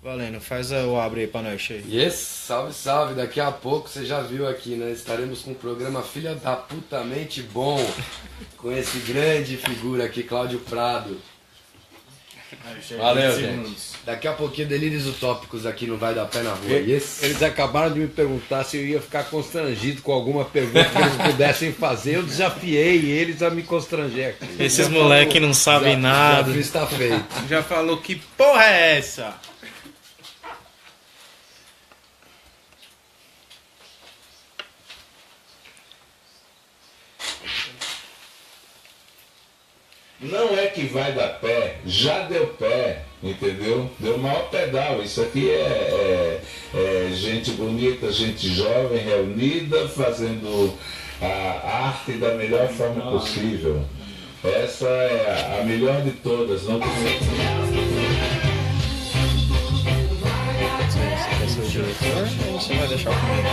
Valendo, faz o abre aí pra nós, cheio. Yes, salve, salve. Daqui a pouco você já viu aqui, né? Estaremos com um programa Filha da Putamente Bom. Com esse grande figura aqui, Cláudio Prado. Valeu, gente. Daqui a pouquinho delírios utópicos aqui no Vai da Pé na Rua. Yes. Eles acabaram de me perguntar se eu ia ficar constrangido com alguma pergunta que eles pudessem fazer. Eu desafiei eles a me constranger aqui. Esses moleque não sabem nada. Já está feito. Já falou que porra é essa? Não é que vai dar pé, já deu pé, entendeu? Deu maior pedal. Isso aqui é gente bonita, gente jovem, reunida, fazendo a arte da melhor forma possível. Essa é a melhor de todas, não tem. Você quer ser o diretor ou você vai deixar comigo?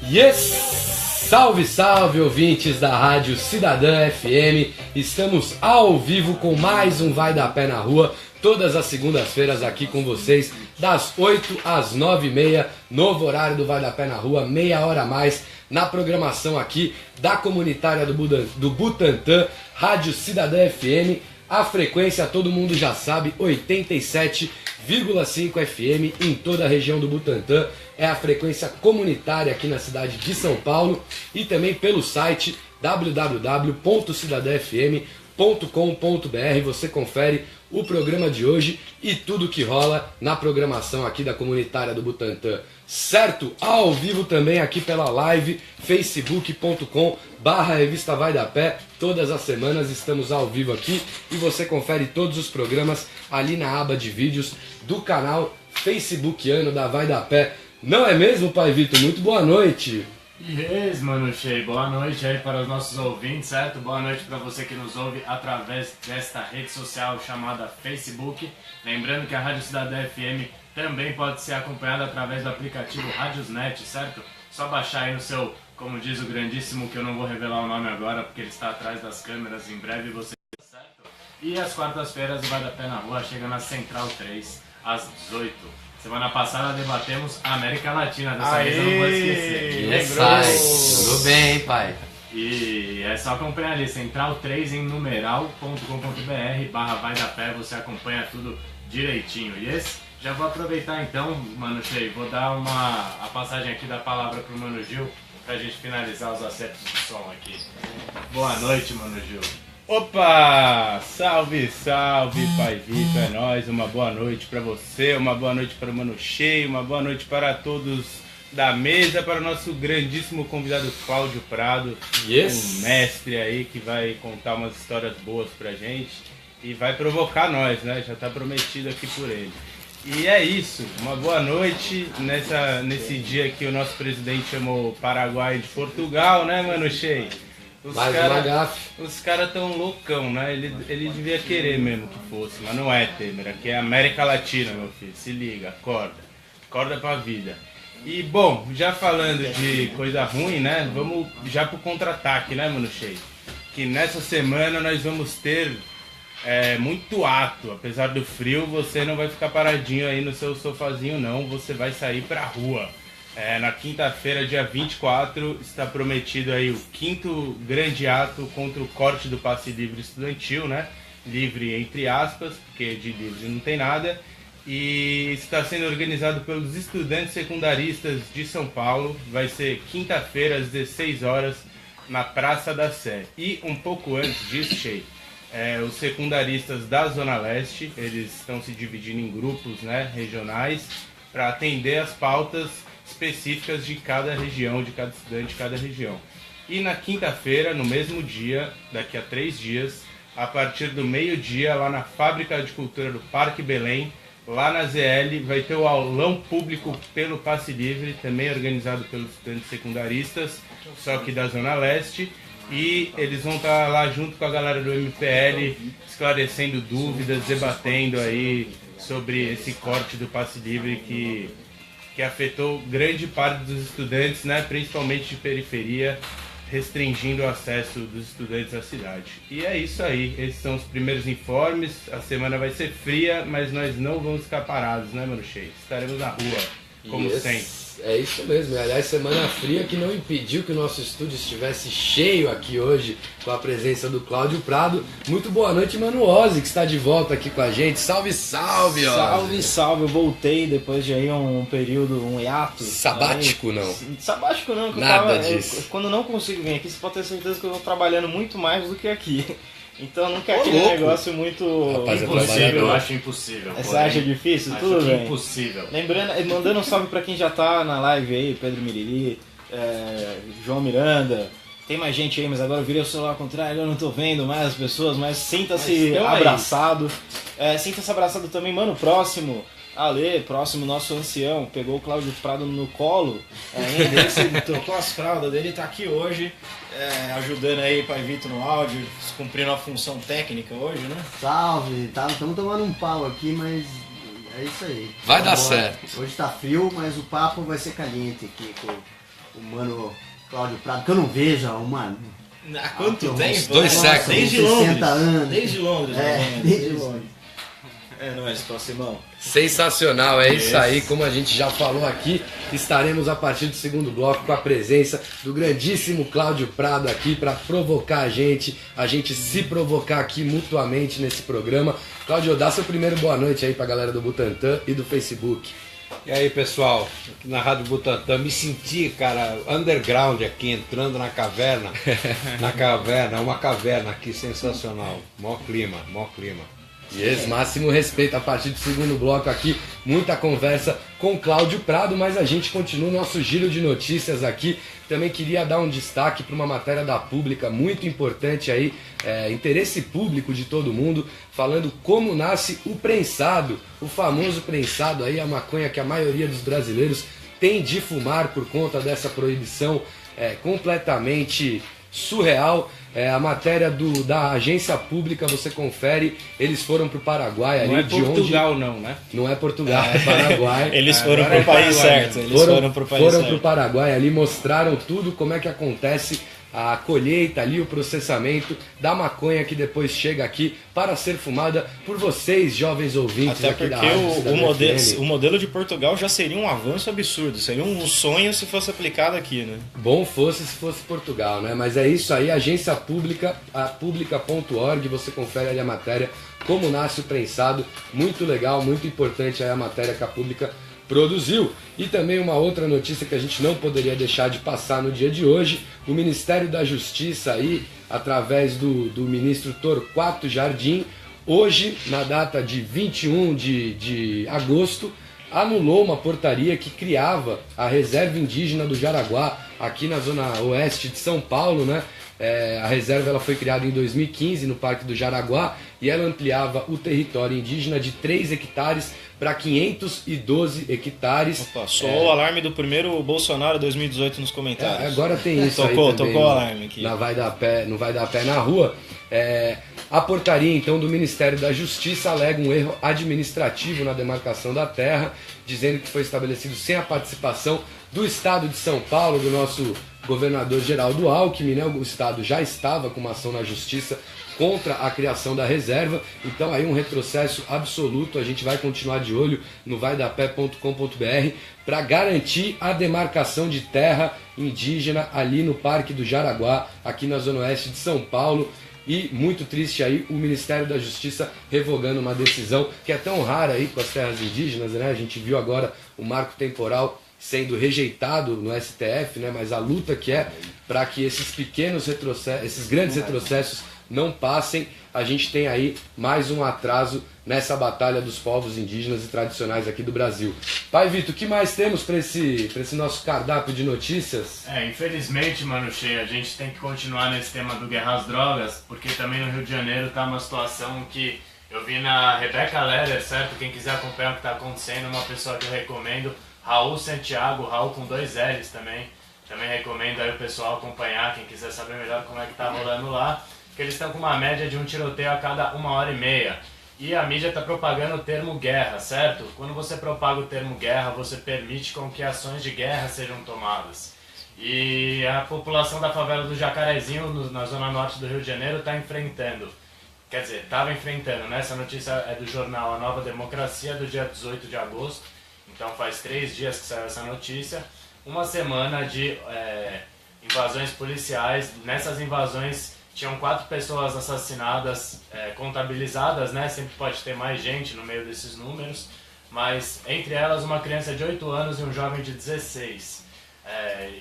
Yes! Salve, salve, ouvintes da Rádio Cidadã FM. Estamos ao vivo com mais um Vai da Pé na Rua, todas as segundas-feiras aqui com vocês, das 8 às 9h30, novo horário do Vai da Pé na Rua, meia hora a mais, na programação aqui da comunitária do Butantã, Rádio Cidadã FM. A frequência todo mundo já sabe, 87,5 FM em toda a região do Butantã. É a frequência comunitária aqui na cidade de São Paulo e também pelo site www.cidadanfm.com.br. Você confere o programa de hoje e tudo que rola na programação aqui da comunitária do Butantã. Certo? Ao vivo também aqui pela live facebook.com/revista Vai da Pé. Todas as semanas estamos ao vivo aqui e você confere todos os programas ali na aba de vídeos do canal facebookiano da Vai da Pé. Não é mesmo, Pai Vitor? Muito boa noite. Yes, mano, cheio. Boa noite aí para os nossos ouvintes, certo? Boa noite para você que nos ouve através desta rede social chamada Facebook. Lembrando que a Rádio Cidadã FM também pode ser acompanhada através do aplicativo Radiosnet, certo? Só baixar aí no seu, como diz o grandíssimo, que eu não vou revelar o nome agora porque ele está atrás das câmeras, em breve você... Certo? E às quartas-feiras o Vai da Pé na Rua chega na Central 3, às 18h. Semana passada debatemos a América Latina, dessa vez eu não vou esquecer. Yes, sai. Tudo bem, hein, pai? E é só acompanhar ali, central3 em numeral.com.br/vai da pé, você acompanha tudo direitinho. Yes? Já vou aproveitar então, Mano Cheio, vou dar a passagem aqui da palavra pro Mano Gil, pra gente finalizar os acertos de som aqui. Boa noite, Mano Gil. Opa! Salve, salve, Pai Vitor, é nóis. Uma boa noite pra você, uma boa noite para o Mano Cheio, uma boa noite para todos da mesa, para o nosso grandíssimo convidado Cláudio Prado, Yes. um mestre aí que vai contar umas histórias boas pra gente e vai provocar nós, né? Já tá prometido aqui por ele. E é isso, uma boa noite nesse dia que o nosso presidente chamou o Paraguai de Portugal, né, Mano Cheio? Mais uma gafe. Os caras tão loucão, né? Ele devia querer mesmo que fosse, mas não é, Temer. Aqui é América Latina, meu filho. Se liga, acorda. Acorda pra vida. E, bom, já falando de coisa ruim, né? Vamos já pro contra-ataque, né, Mano Cheio? Que nessa semana nós vamos ter muito ato. Apesar do frio, você não vai ficar paradinho aí no seu sofazinho, não. Você vai sair pra rua. Na quinta-feira, dia 24, está prometido aí o 5º grande ato contra o corte do passe livre estudantil, né? Livre entre aspas, porque de livre não tem nada. E está sendo organizado pelos estudantes secundaristas de São Paulo. Vai ser quinta-feira, às 16 horas, na Praça da Sé. E um pouco antes disso, Sheik, os secundaristas da Zona Leste, eles estão se dividindo em grupos, né, regionais, para atender as pautas específicas de cada região, de cada estudante de cada região. E na quinta-feira, no mesmo dia, daqui a 3 dias, a partir do meio-dia, lá na Fábrica de Cultura do Parque Belém, lá na ZL, vai ter o aulão público pelo passe livre, também organizado pelos estudantes secundaristas, só que da Zona Leste, e eles vão estar lá junto com a galera do MPL, esclarecendo dúvidas, debatendo aí sobre esse corte do passe livre que afetou grande parte dos estudantes, né, principalmente de periferia. restringindo o acesso dos estudantes à cidade. E é isso aí, esses são os primeiros informes. A semana vai ser fria, mas nós não vamos ficar parados, né, Mano Shea? Estaremos na rua, como sempre. É isso mesmo, aliás, semana fria que não impediu que o nosso estúdio estivesse cheio aqui hoje com a presença do Cláudio Prado. Muito boa noite, Mano Ozzy, que está de volta aqui com a gente. Salve, salve, Ozzy! Salve, salve, eu voltei depois de aí um período, um hiato. Sabático, não? Sabático não, que Nada disso. Quando não consigo vir aqui, você pode ter certeza que eu estou trabalhando muito mais do que aqui. Então não quer Ô, aquele louco. negócio muito Rapaz, Impossível, eu acho impossível. Você acha difícil? Acho Tudo que bem. impossível. Lembrando, mandando um salve pra quem já tá na live aí, Pedro Miriri, João Miranda. Tem mais gente aí, mas agora eu virei o celular ao contrário, eu não tô vendo mais as pessoas, mas sinta-se Mas estão aí. abraçado. Sinta-se abraçado também, mano, próximo. Ale, próximo nosso ancião, pegou o Cláudio Prado no colo, ainda, ele trocou as fraldas dele, tá aqui hoje, ajudando aí Pai Vitor no áudio, cumprindo a função técnica hoje, né? Salve, tá? Estamos tomando um pau aqui, mas é isso aí. Vai dar Vambora. certo. Hoje tá frio, mas o papo vai ser caliente aqui com o mano Cláudio Prado, que eu não vejo há uma... Há quanto Uns tempo? 2 séculos. Desde 60 Londres. anos. Desde Londres. Desde Londres. É nóis, Simão. Sensacional, é isso aí, como a gente já falou aqui, estaremos a partir do segundo bloco com a presença do grandíssimo Cláudio Prado aqui para provocar a gente se provocar aqui mutuamente nesse programa. Cláudio, dá seu primeiro boa noite aí pra galera do Butantã e do Facebook. E aí, pessoal, aqui na Rádio Butantã, me senti, cara, underground aqui, entrando na caverna. Uma caverna aqui, sensacional. Mó clima. Yes, máximo respeito a partir do segundo bloco aqui, muita conversa com Cláudio Prado, mas a gente continua o nosso giro de notícias aqui. Também queria dar um destaque para uma matéria da Pública muito importante aí, interesse público de todo mundo, falando como nasce o prensado, o famoso prensado aí, a maconha que a maioria dos brasileiros tem de fumar por conta dessa proibição completamente surreal. A matéria da agência pública, você confere, eles foram pro Paraguai ali, Não é de Portugal onde... não, né? Não é Portugal, é Paraguai. Eles foram Agora pro é país Paraguai certo. mesmo. Eles foram pro país Foram certo. pro Paraguai ali, mostraram tudo, como é que acontece a colheita ali, o processamento da maconha que depois chega aqui para ser fumada por vocês, jovens ouvintes Até aqui da porque Rádio Cidadã FM. o modelo de Portugal já seria um avanço absurdo, seria um sonho se fosse aplicado aqui, né? Bom fosse se fosse Portugal, né? Mas é isso aí, agência pública, a publica.org, você confere ali a matéria, como nasce o prensado, muito legal, muito importante aí a matéria que a Pública produziu. E também uma outra notícia que a gente não poderia deixar de passar no dia de hoje, o Ministério da Justiça aí, através do ministro Torquato Jardim, hoje, na data de 21 de agosto, anulou uma portaria que criava a reserva indígena do Jaraguá, aqui na zona oeste de São Paulo, né? A reserva ela foi criada em 2015 no Parque do Jaraguá e ela ampliava o território indígena de 3 hectares para 512 hectares. Opa, soou o alarme do primeiro Bolsonaro 2018 nos comentários. Agora tem isso Tocou aí também, o alarme aqui. Não vai dar pé na rua. A portaria, então, do Ministério da Justiça alega um erro administrativo na demarcação da terra, dizendo que foi estabelecido sem a participação do Estado de São Paulo, do nosso governador Geraldo Alckmin, né? O Estado já estava com uma ação na Justiça contra a criação da reserva, então aí um retrocesso absoluto. A gente vai continuar de olho no vaidapé.com.br para garantir a demarcação de terra indígena ali no Parque do Jaraguá, aqui na zona oeste de São Paulo. E muito triste aí o Ministério da Justiça revogando uma decisão que é tão rara aí com as terras indígenas, né? A gente viu agora o marco temporal sendo rejeitado no STF, né? Mas a luta que é para que esses pequenos retrocessos, esses grandes retrocessos não passem, a gente tem aí mais um atraso nessa batalha dos povos indígenas e tradicionais aqui do Brasil. Pai Vitor, o que mais temos para esse nosso cardápio de notícias? Infelizmente, Mano Shea, a gente tem que continuar nesse tema do Guerra às Drogas, porque também no Rio de Janeiro tá uma situação que eu vi na Rebeca Leder, certo? Quem quiser acompanhar o que tá acontecendo, uma pessoa que eu recomendo, Raul Santiago, Raul com 2 L's também. Também recomendo aí o pessoal acompanhar, quem quiser saber melhor como é que tá rolando lá. Que eles estão com uma média de um tiroteio a cada 1h30. E a mídia está propagando o termo guerra, certo? Quando você propaga o termo guerra, você permite com que ações de guerra sejam tomadas. E a população da favela do Jacarezinho, na zona norte do Rio de Janeiro, está enfrentando, quer dizer, estava enfrentando, né? Essa notícia é do jornal A Nova Democracia, do dia 18 de agosto, então faz 3 dias que saiu essa notícia, uma semana de invasões policiais. Nessas invasões tinham 4 pessoas assassinadas, contabilizadas, né? Sempre pode ter mais gente no meio desses números, mas entre elas uma criança de 8 anos e um jovem de 16.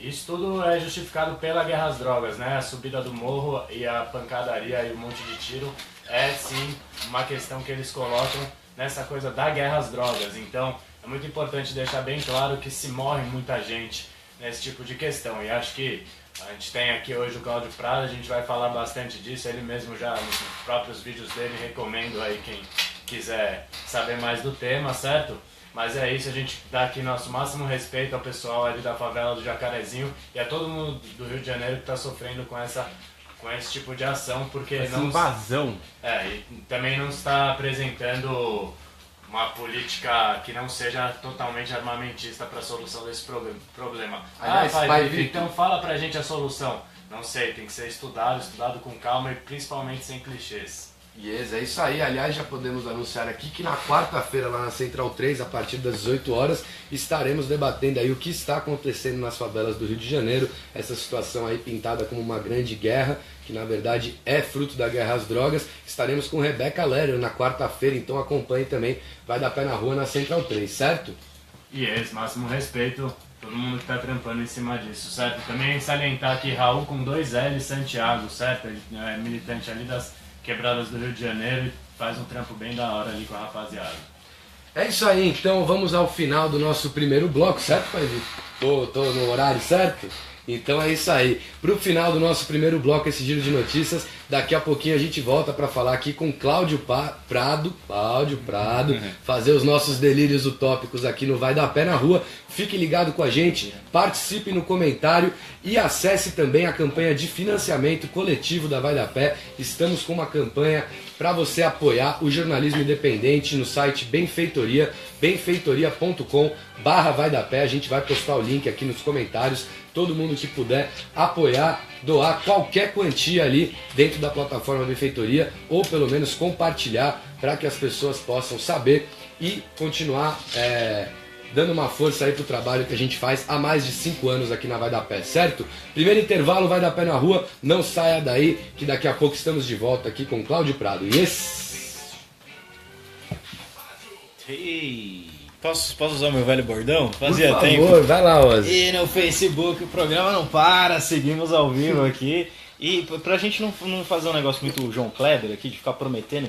Isso tudo é justificado pela guerra às drogas, né? A subida do morro e a pancadaria e um monte de tiro é sim uma questão que eles colocam nessa coisa da guerra às drogas. Então é muito importante deixar bem claro que se morre muita gente nesse tipo de questão. E acho que a gente tem aqui hoje o Cláudio Prado, a gente vai falar bastante disso, ele mesmo já nos próprios vídeos dele, recomendo aí quem quiser saber mais do tema, certo? Mas é isso, a gente dá aqui nosso máximo respeito ao pessoal ali da favela do Jacarezinho e a todo mundo do Rio de Janeiro que está sofrendo com esse tipo de ação, porque Essa invasão. e também não está apresentando uma política que não seja totalmente armamentista para a solução desse problema. Aliás, Então fala pra gente a solução. Não sei, tem que ser estudado com calma e principalmente sem clichês. Yes, é isso aí. Aliás, já podemos anunciar aqui que na quarta-feira, lá na Central 3, a partir das 18 horas, estaremos debatendo aí o que está acontecendo nas favelas do Rio de Janeiro, essa situação aí pintada como uma grande guerra, que na verdade é fruto da guerra às drogas. Estaremos com Rebeca Lerer na quarta-feira, então acompanhe também, Vai Dar Pé na Rua na Central 3, certo? Máximo respeito, todo mundo que está trampando em cima disso, certo? Também salientar aqui Raul com 2 L Santiago, certo? Ele é militante ali das Quebradas do Rio de Janeiro e faz um trampo bem da hora ali com a rapaziada. É isso aí, então vamos ao final do nosso primeiro bloco, certo, Pai Vitor? Tô no horário certo? Então é isso aí. Pro final do nosso primeiro bloco, esse giro de notícias, daqui a pouquinho a gente volta para falar aqui com Cláudio Prado, fazer os nossos delírios utópicos aqui no Vai Dar Pé na Rua. Fique ligado com a gente, participe no comentário e acesse também a campanha de financiamento coletivo da Vai Dar Pé. Estamos com uma campanha para você apoiar o jornalismo independente no site Benfeitoria, benfeitoria.com/Vai Dar Pé. A gente vai postar o link aqui nos comentários. Todo mundo que puder apoiar, doar qualquer quantia ali dentro da plataforma Benfeitoria, ou pelo menos compartilhar para que as pessoas possam saber e continuar dando uma força aí pro trabalho que a gente faz há mais de 5 anos aqui na Vai Dar Pé, certo? Primeiro intervalo, Vai Dar Pé na Rua, não saia daí que daqui a pouco estamos de volta aqui com Cláudio Prado. Posso usar meu velho bordão? Fazia tempo. Por favor, vai lá, Ozzy. E no Facebook o programa não para, seguimos ao vivo aqui. E pra gente não fazer um negócio muito João Kleber aqui, de ficar prometendo,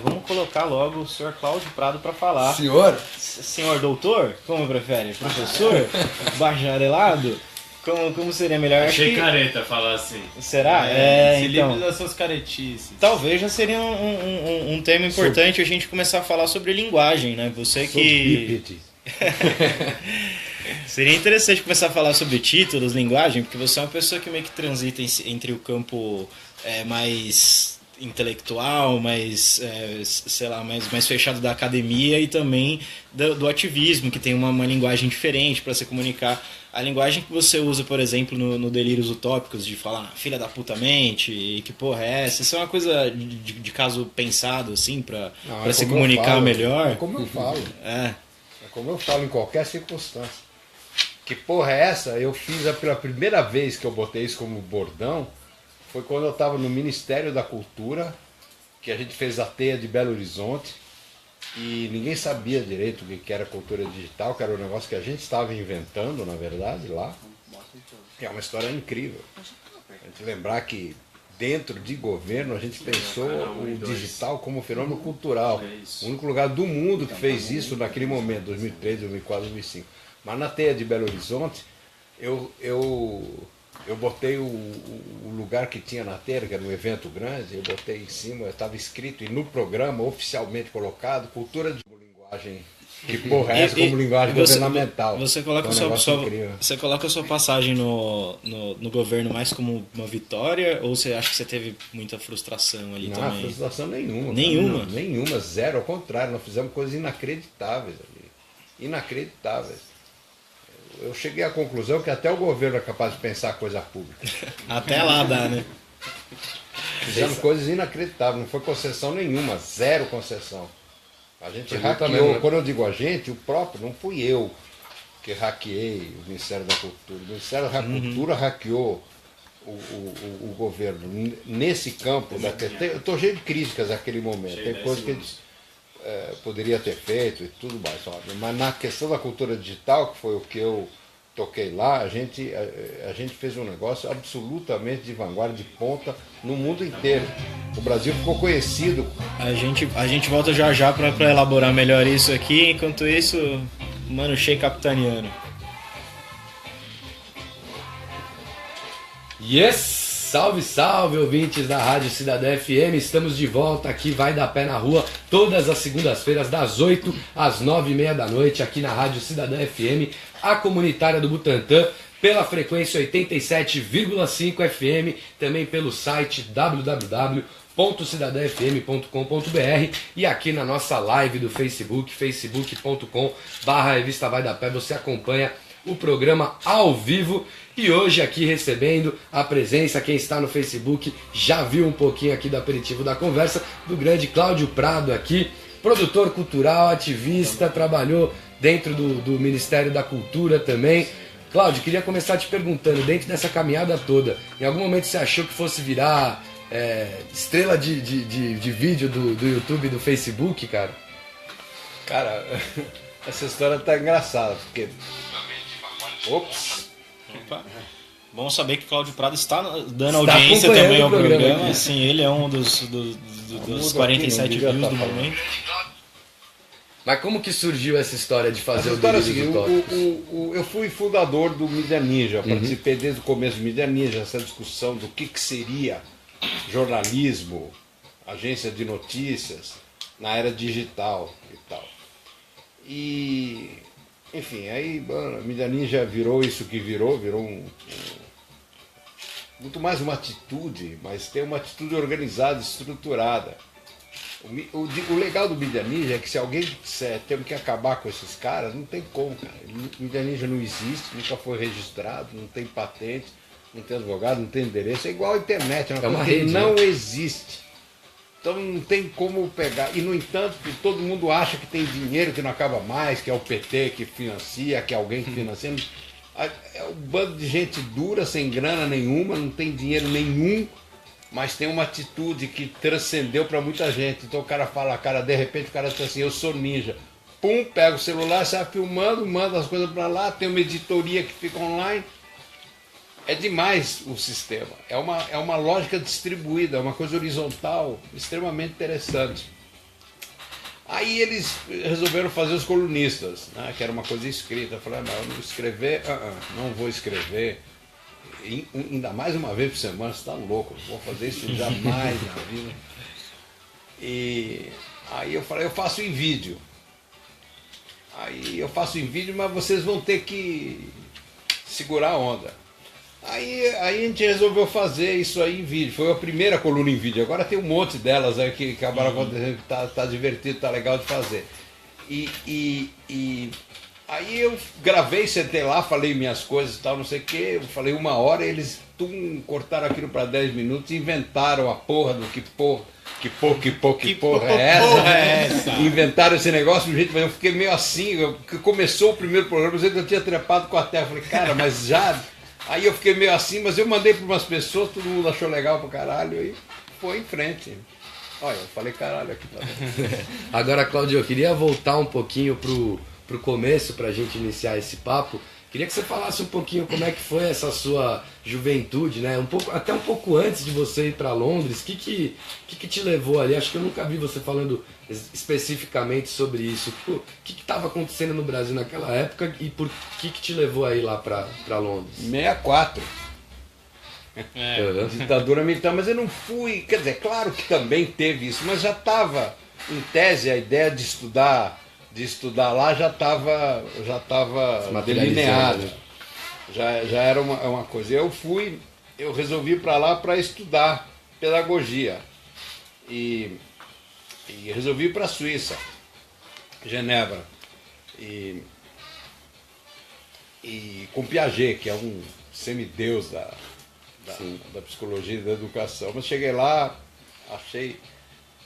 vamos colocar logo o senhor Cláudio Prado pra falar. Senhor? Senhor doutor? Como prefere? Professor? Bacharelado? Como seria melhor? Achei careta falar assim. Será? Se então, livre das suas caretices. talvez já seria um tema importante a gente começar a falar sobre linguagem, né? Você que... Seria interessante começar a falar sobre títulos, linguagem, porque você é uma pessoa que meio que transita entre o campo mais intelectual, mais, sei lá, mais fechado da academia e também do ativismo, que tem uma linguagem diferente para se comunicar. A linguagem que você usa, por exemplo, no Delírios Utópicos, de falar filha da puta mente, e que porra é essa? Isso é uma coisa de caso pensado, assim, pra se comunicar melhor? É como eu falo. É como eu falo em qualquer circunstância. Que porra é essa? Eu fiz pela primeira vez que eu botei isso como bordão, foi quando eu estava no Ministério da Cultura, que a gente fez a Teia de Belo Horizonte, e ninguém sabia direito o que era cultura digital, que era um negócio que a gente estava inventando, na verdade, lá. É uma história incrível. A gente lembrar que dentro de governo a gente pensou o digital como fenômeno cultural. O único lugar do mundo que fez isso naquele momento, 2003, 2004, 2005. Mas na Teia de Belo Horizonte, eu botei o lugar que tinha na Teia, que era um evento grande, eu botei em cima, estava escrito, e no programa, oficialmente colocado, cultura de linguagem. Que porra é essa como linguagem governamental? Você coloca, você coloca a sua passagem no governo mais como uma vitória, ou você acha que você teve muita frustração ali também? Não, frustração nenhuma. Nenhuma? Nenhuma, zero, ao contrário, nós fizemos coisas inacreditáveis ali. Inacreditáveis. eu cheguei à conclusão que até o governo é capaz de pensar coisa pública. Até lá dá, né? Fizemos coisas inacreditáveis, não foi concessão nenhuma, zero concessão. A gente Foi hackeou, também, né? quando eu digo a gente, o próprio, não fui eu que hackeei o Ministério da Cultura. O Ministério da Cultura hackeou o governo. Nesse campo, eu estou cheio de críticas naquele momento, tem coisas que eles poderia ter feito e tudo mais, óbvio. Mas na questão da cultura digital, que foi o que eu toquei lá, a gente fez um negócio absolutamente de vanguarda, de ponta no mundo inteiro. O Brasil ficou conhecido. A gente volta já para elaborar melhor isso aqui. Enquanto isso, Mano Shea capitaneando. Yes! Salve, salve, ouvintes da Rádio Cidadã FM. Estamos de volta aqui, Vai da Pé na Rua, todas as segundas-feiras, das 8 às 9h30 da noite, aqui na Rádio Cidadã FM, a comunitária do Butantã, pela frequência 87,5 FM, também pelo site www.cidadãfm.com.br e aqui na nossa live do Facebook, facebook.com/revista Vai da Pé, você acompanha o programa ao vivo. E hoje aqui recebendo a presença, quem está no Facebook já viu um pouquinho aqui do aperitivo da conversa, do grande Cláudio Prado aqui, produtor cultural, ativista, trabalhou dentro do Ministério da Cultura também. Cláudio, queria começar te perguntando, dentro dessa caminhada toda, em algum momento você achou que fosse virar estrela de vídeo do YouTube e do Facebook, cara? Cara, essa história tá engraçada, porque... Ops! Opa. Bom saber que Cláudio Prado está dando Está audiência acompanhando também ao o programa programa. aqui. Assim, ele é um dos 47 views do momento. Mas como que surgiu essa história de fazer Essa o história é a Delírio seguinte, do Tópicos? eu fui fundador do Mídia Ninja, participei desde o começo do Mídia Ninja, essa discussão do que seria jornalismo, agência de notícias, na era digital e tal. E, enfim, aí a Mídia Ninja virou isso que virou muito mais uma atitude, mas tem uma atitude organizada, estruturada. O legal do Mídia Ninja é que se alguém disser temos que acabar com esses caras, não tem como, cara. O Mídia Ninja não existe, nunca foi registrado, não tem patente, não tem advogado, não tem endereço. É igual a internet, é uma coisa que não existe. Então não tem como pegar. E no entanto, todo mundo acha que tem dinheiro que não acaba mais, que é o PT que financia, que é alguém que financia. É um bando de gente dura, sem grana nenhuma, não tem dinheiro nenhum, mas tem uma atitude que transcendeu para muita gente. Então o cara fala, de repente o cara diz assim, eu sou ninja. Pum, pega o celular, sai filmando, manda as coisas para lá, tem uma editoria que fica online. É demais o sistema. É uma lógica distribuída, é uma coisa horizontal, extremamente interessante. Aí eles resolveram fazer os colunistas, né, que era uma coisa escrita. Eu falei, mas eu não escrever, não vou escrever. Ainda mais uma vez por semana, você está louco, não vou fazer isso jamais na vida. E aí eu falei, eu faço em vídeo. Aí eu faço em vídeo, mas vocês vão ter que segurar a onda. Aí a gente resolveu fazer isso aí em vídeo. Foi a primeira coluna em vídeo. Agora tem um monte delas aí que acabaram acontecendo, que tá divertido, tá legal de fazer. E aí eu gravei, sentei lá, falei minhas coisas e tal, não sei o que. Eu falei 1 hora, eles cortaram aquilo para 10 minutos e inventaram a porra do que porra é essa? Inventaram esse negócio do jeito, mas eu fiquei meio assim. Começou o primeiro programa, eu tinha trepado com a terra. Falei, cara, mas já. Aí eu fiquei meio assim, mas eu mandei para umas pessoas, todo mundo achou legal pra caralho e foi em frente. Olha, eu falei caralho aqui. Agora, Cláudio, eu queria voltar um pouquinho pro começo pra gente iniciar esse papo. Queria que você falasse um pouquinho como é que foi essa sua juventude, né? Até um pouco antes de você ir para Londres. O que te levou ali? Acho que eu nunca vi você falando especificamente sobre isso. O que estava acontecendo no Brasil naquela época e por que te levou aí lá para Londres? 64. Ditadura militar, mas eu não fui. Quer dizer, claro que também teve isso, mas já estava em tese a ideia de estudar lá já estava delineada. Já era uma coisa. Eu resolvi ir para lá para estudar pedagogia. E resolvi ir para a Suíça, Genebra. e com Piaget, que é um semideus da psicologia e da educação. Mas cheguei lá, achei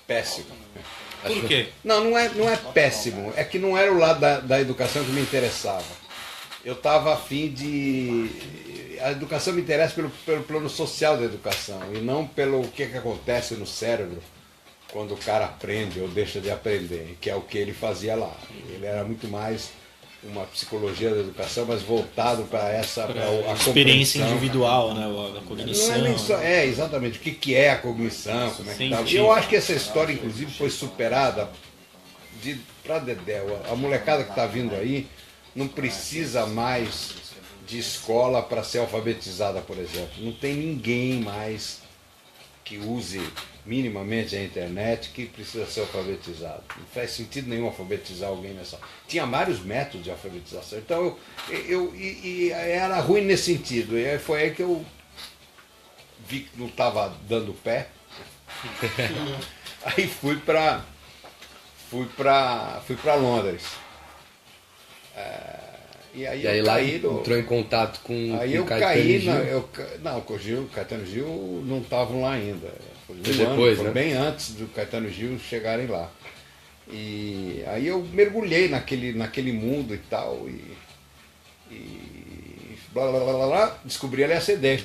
péssimo. Por quê? Não é péssimo, é que não era o lado da educação que me interessava. Eu estava afim de... A educação me interessa pelo plano social da educação e não pelo que acontece no cérebro quando o cara aprende ou deixa de aprender, que é o que ele fazia lá. Ele era muito mais uma psicologia da educação, mas voltado para essa... a experiência compreensão. individual, né? A cognição. Não é nem só, exatamente, o que é a cognição, como é que tá. E eu acho que essa história, inclusive, foi superada para Dedéu. A molecada que está vindo aí não precisa mais de escola para ser alfabetizada, por exemplo. Não tem ninguém mais que use minimamente a internet que precisa ser alfabetizado. Não faz sentido nenhum alfabetizar alguém nessa... Tinha vários métodos de alfabetização. Então, eu era ruim nesse sentido. E foi aí que eu vi que não estava dando pé. Aí fui para Londres. E aí lá entrou em contato com aí eu Caetano caí Gil. Não, com o Gil, Caetano Gil não estavam lá ainda. Foi depois, né? Bem antes do Caetano Gil chegarem lá. E aí eu mergulhei naquele mundo e tal. E blá, blá, blá, blá, blá, descobri LSD.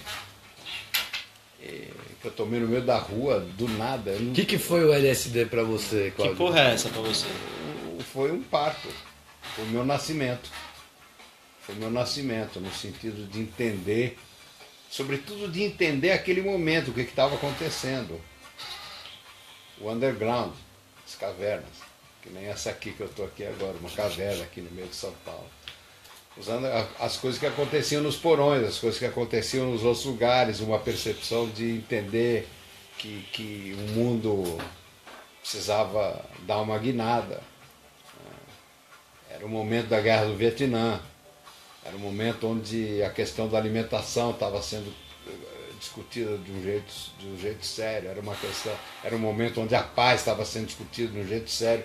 Que eu tomei no meio da rua, do nada. O que foi o LSD pra você, Cláudio? Que porra é essa pra você? Foi um parto. Foi o meu nascimento. Foi o meu nascimento, no sentido de entender, sobretudo de entender aquele momento, o que estava acontecendo. O underground, as cavernas, que nem essa aqui que eu estou aqui agora, uma caverna aqui no meio de São Paulo. Usando as coisas que aconteciam nos porões, as coisas que aconteciam nos outros lugares, uma percepção de entender que o mundo precisava dar uma guinada. Era o momento da Guerra do Vietnã. Era um momento onde a questão da alimentação estava sendo discutida de um jeito sério. Era um momento onde a paz estava sendo discutida de um jeito sério.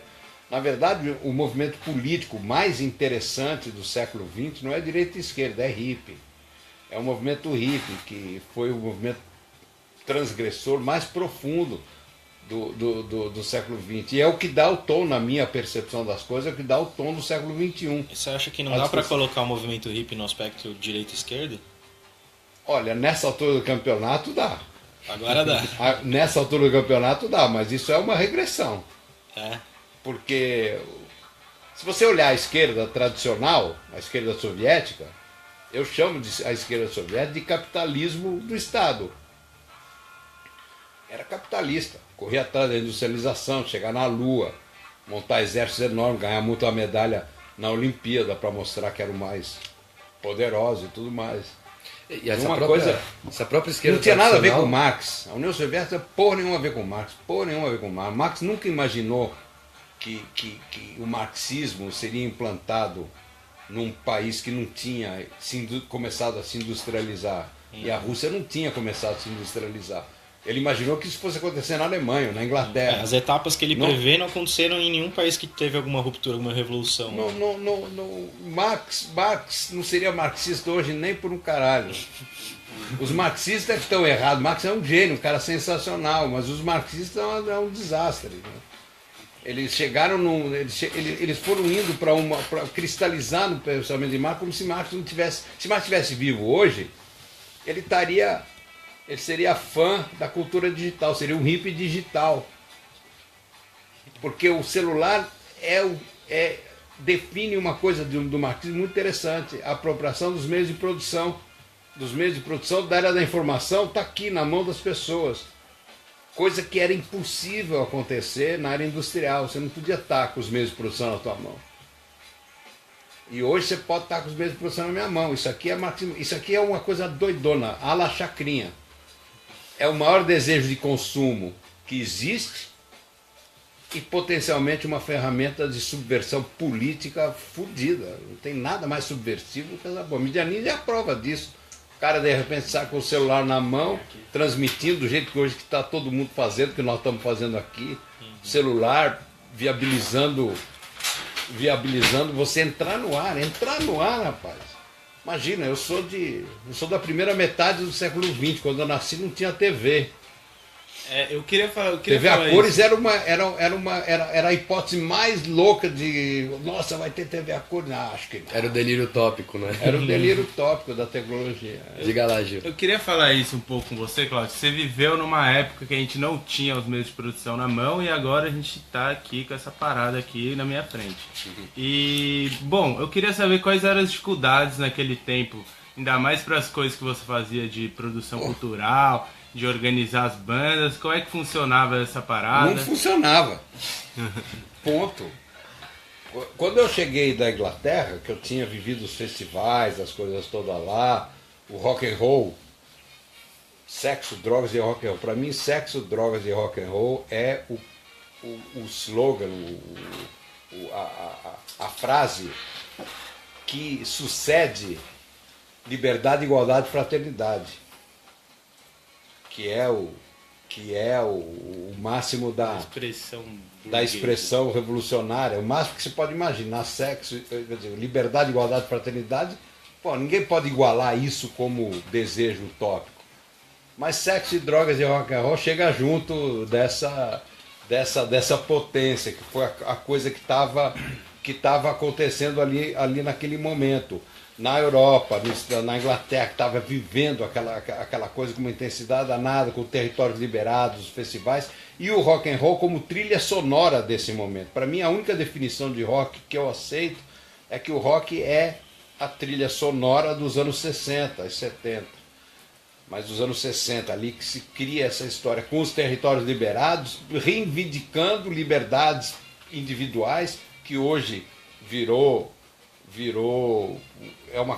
Na verdade, o movimento político mais interessante do século XX não é direita e esquerda, é hippie. É um movimento hippie, que foi o movimento transgressor mais profundo do século XX. E é o que dá o tom, na minha percepção das coisas, é o que dá o tom do século XXI. Você acha que não dá para colocar o movimento hippie no aspecto direita e esquerda? Olha, nessa altura do campeonato dá. Agora dá. Nessa altura do campeonato dá, mas isso é uma regressão. É. Porque se você olhar a esquerda tradicional, a esquerda soviética, eu chamo a esquerda soviética de capitalismo do Estado. Era capitalista, corria atrás da industrialização, chegar na Lua, montar exércitos enormes, ganhar muita medalha na Olimpíada para mostrar que era o mais poderoso e tudo mais. E essa própria esquerda não tinha nada a ver tradicional- com Marx. A União Soviética porra nenhuma a ver com Marx. Porra nenhuma a ver com Marx. Marx nunca imaginou que o marxismo seria implantado num país que não tinha começado a se industrializar. E a Rússia não tinha começado a se industrializar. Ele imaginou que isso fosse acontecer na Alemanha, na Inglaterra. As etapas que ele Não. prevê não aconteceram em nenhum país que teve alguma ruptura, alguma revolução. Marx não seria marxista hoje nem por um caralho. Os marxistas é que estão errados. Marx é um gênio, um cara sensacional, mas os marxistas é um desastre. Né? Eles chegaram eles foram indo para cristalizar no pensamento de Marx como se Marx não tivesse. Se Marx estivesse vivo hoje, ele seria fã da cultura digital, seria um hippie digital. Porque o celular define uma coisa do marxismo muito interessante, a apropriação dos meios de produção. Da área da informação está aqui na mão das pessoas. Coisa que era impossível acontecer na área industrial. Você não podia estar com os meios de produção na tua mão. E hoje você pode estar com os meios de produção na minha mão. Isso aqui é marxismo. Isso aqui é uma coisa doidona, à la chacrinha. É o maior desejo de consumo que existe e potencialmente uma ferramenta de subversão política fodida. Não tem nada mais subversivo que essa bomba. Mídia Ninja é a prova disso. O cara de repente sai com o celular na mão, transmitindo do jeito que hoje está todo mundo fazendo, que nós estamos fazendo aqui. Celular viabilizando você entrar no ar, rapaz. Imagina, eu sou da primeira metade do século XX, quando eu nasci não tinha TV. Eu queria falar. TV a cores era a hipótese mais louca de. Nossa, vai ter TV a cores. Não, acho que não. Era o delírio utópico, né? Era o delírio utópico da tecnologia. Diga lá, Gil. Eu queria falar isso um pouco com você, Cláudio. Você viveu numa época que a gente não tinha os meios de produção na mão e agora a gente tá aqui com essa parada aqui na minha frente. E, bom, eu queria saber quais eram as dificuldades naquele tempo, ainda mais para as coisas que você fazia de produção cultural, de organizar as bandas. Como é que funcionava essa parada? Não funcionava. Ponto. Quando eu cheguei da Inglaterra, que eu tinha vivido os festivais, as coisas todas lá, o rock and roll, sexo, drogas e rock and roll. Para mim, sexo, drogas e rock and roll é o slogan, a frase que sucede liberdade, igualdade e fraternidade. Que é o máximo da expressão revolucionária, o máximo que você pode imaginar, sexo, quer dizer, liberdade, igualdade, fraternidade. Pô, ninguém pode igualar isso como desejo utópico. Mas sexo e drogas e rock and roll chega junto dessa potência, que foi a coisa que estava acontecendo ali naquele momento. Na Europa, na Inglaterra, que estava vivendo aquela coisa com uma intensidade danada, com territórios liberados, os festivais, e o rock and roll como trilha sonora desse momento. Para mim, a única definição de rock que eu aceito é que o rock é a trilha sonora dos anos 60 e 70. Mas dos anos 60, ali que se cria essa história com os territórios liberados, reivindicando liberdades individuais, que hoje virou é uma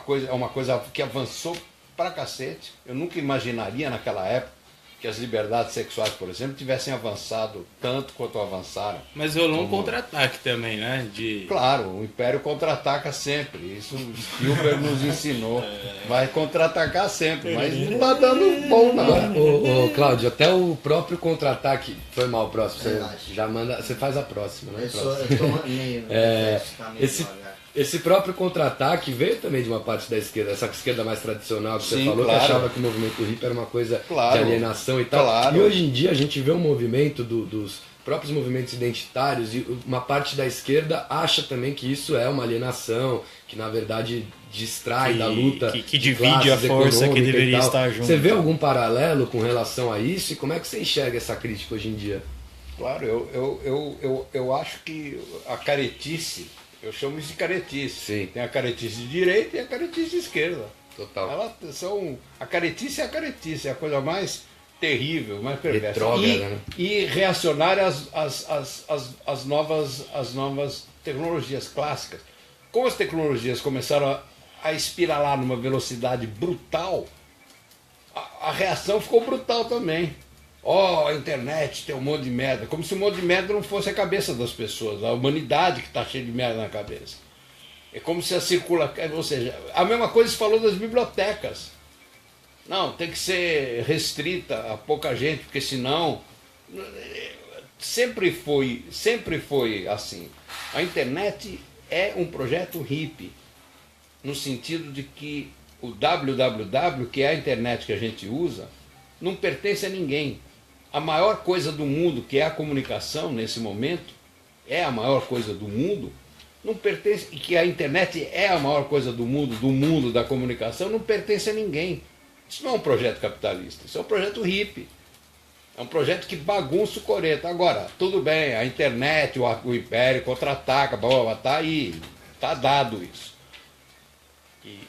coisa que avançou pra cacete. Eu nunca imaginaria naquela época que as liberdades sexuais, por exemplo, tivessem avançado tanto quanto avançaram. Mas rolou um contra-ataque também, né? Claro, o Império contra-ataca sempre. Isso o Spielberg nos ensinou. Vai contra-atacar sempre, mas não tá dando bom, não. Ô, Cláudio, até o próprio contra-ataque foi mal o próximo. Você já manda. Você faz a próxima, né? Eu tô meio. Tá meio esse próprio contra-ataque veio também de uma parte da esquerda, essa esquerda mais tradicional que você falou, claro. que achava que o movimento hippie era uma coisa de alienação e tal. Claro. E hoje em dia a gente vê um movimento dos próprios movimentos identitários e uma parte da esquerda acha também que isso é uma alienação, que na verdade distrai da luta que divide a força que deveria estar junto. Você vê algum paralelo com relação a isso e como é que você enxerga essa crítica hoje em dia? Claro, eu acho que a caretice, eu chamo isso de caretice. Sim. Tem a caretice de direita e a caretice de esquerda. Total. A caretice é a coisa mais terrível, mais perversa. Retrógrada, né? E reacionária às novas tecnologias clássicas. Como as tecnologias começaram a espiralar numa velocidade brutal, a reação ficou brutal também. A internet tem um monte de merda. Como se um monte de merda não fosse a cabeça das pessoas, a humanidade que está cheia de merda na cabeça. É como se ou seja, a mesma coisa se falou das bibliotecas. Não, tem que ser restrita a pouca gente, porque senão... Sempre foi assim. A internet é um projeto hippie, no sentido de que o www, que é a internet que a gente usa, não pertence a ninguém. A maior coisa do mundo, que é a comunicação nesse momento, é a maior coisa do mundo, não pertence, e que a internet é a maior coisa do mundo da comunicação, não pertence a ninguém. Isso não é um projeto capitalista, isso é um projeto hippie. É um projeto que bagunça o coreto. Agora, tudo bem, a internet, o império contra-ataca, tá aí, tá dado isso. E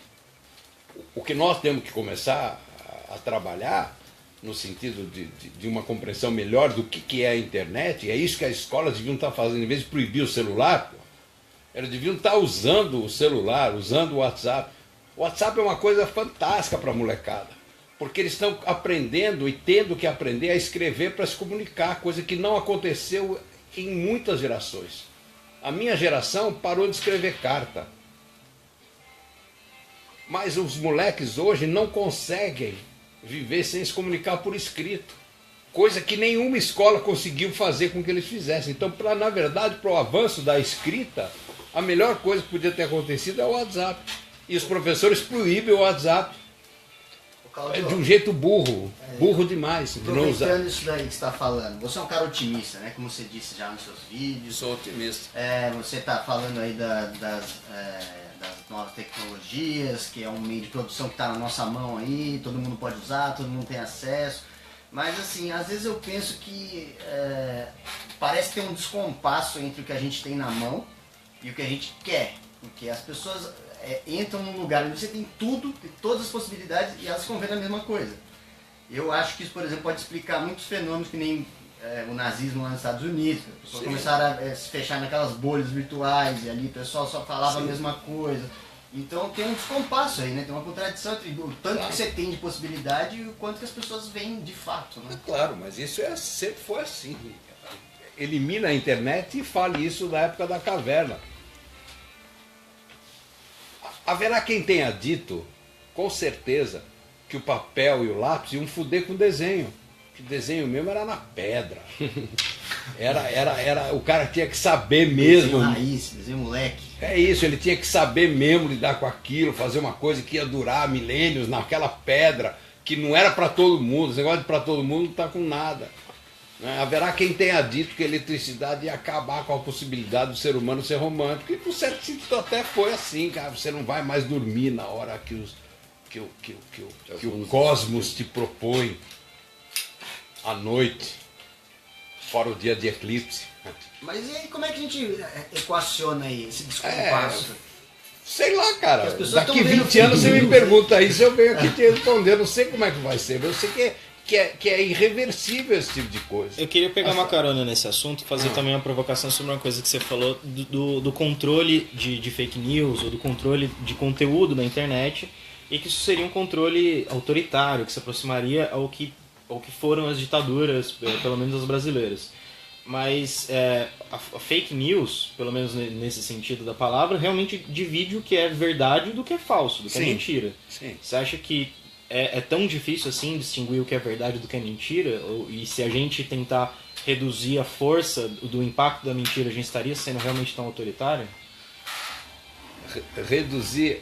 o que nós temos que começar a trabalhar, no sentido de uma compreensão melhor do que é a internet, e é isso que as escolas deviam estar fazendo, em vez de proibir o celular, elas deviam estar usando o celular, usando o WhatsApp. O WhatsApp é uma coisa fantástica para a molecada, porque eles estão aprendendo e tendo que aprender a escrever para se comunicar, coisa que não aconteceu em muitas gerações. A minha geração parou de escrever carta. Mas os moleques hoje não conseguem viver sem se comunicar por escrito, coisa que nenhuma escola conseguiu fazer com que eles fizessem. Então, na verdade, para o avanço da escrita, a melhor coisa que podia ter acontecido é o WhatsApp. E os professores proíbem o WhatsApp. Claudio, De um jeito burro demais. De não usar. aproveitando isso daí que você está falando, você é um cara otimista, né? Como você disse já nos seus vídeos. Sou otimista. Você está falando aí das novas tecnologias, que é um meio de produção que está na nossa mão aí, todo mundo pode usar, todo mundo tem acesso. Mas assim, às vezes eu penso que parece ter um descompasso entre o que a gente tem na mão e o que a gente quer. Porque as pessoas entram num lugar onde você tem tudo, tem todas as possibilidades e elas ficam vendo a mesma coisa. Eu acho que isso, por exemplo, pode explicar muitos fenômenos que nem o nazismo lá nos Estados Unidos. As pessoas começaram a se fechar naquelas bolhas virtuais e ali o pessoal só falava a mesma coisa. Então tem um descompasso aí, né? Tem uma contradição entre o tanto que você tem de possibilidade e o quanto que as pessoas veem de fato, né? Claro, mas isso sempre foi assim. Elimina a internet e fale isso da época da caverna. Haverá quem tenha dito, com certeza, que o papel e o lápis iam foder com o desenho. Que o desenho mesmo era na pedra. O cara tinha que saber mesmo. Desenho raiz, desenho moleque. É isso, ele tinha que saber mesmo lidar com aquilo, fazer uma coisa que ia durar milênios naquela pedra, que não era para todo mundo. Esse negócio de para todo mundo não está com nada. Haverá quem tenha dito que a eletricidade ia acabar com a possibilidade do ser humano ser romântico. E por certo sentido até foi assim, cara. Você não vai mais dormir na hora que o cosmos te propõe à noite, fora o dia de eclipse. Mas e aí, como é que a gente equaciona aí esse descompasso? Sei lá, cara. As pessoas Daqui tão vendo 20 anos você me filmes, pergunta isso, eu venho aqui te responder. Eu não sei como é que vai ser, mas eu sei que é irreversível esse tipo de coisa. Eu queria pegar uma carona nesse assunto e fazer também uma provocação sobre uma coisa que você falou do controle de fake news ou do controle de conteúdo na internet, e que isso seria um controle autoritário, que se aproximaria ao que foram as ditaduras, pelo menos as brasileiras. Mas a fake news, pelo menos nesse sentido da palavra, realmente divide o que é verdade do que é falso, do que é mentira. Sim. Você acha que é tão difícil assim distinguir o que é verdade do que é mentira? E se a gente tentar reduzir a força do impacto da mentira, a gente estaria sendo realmente tão autoritário? Reduzir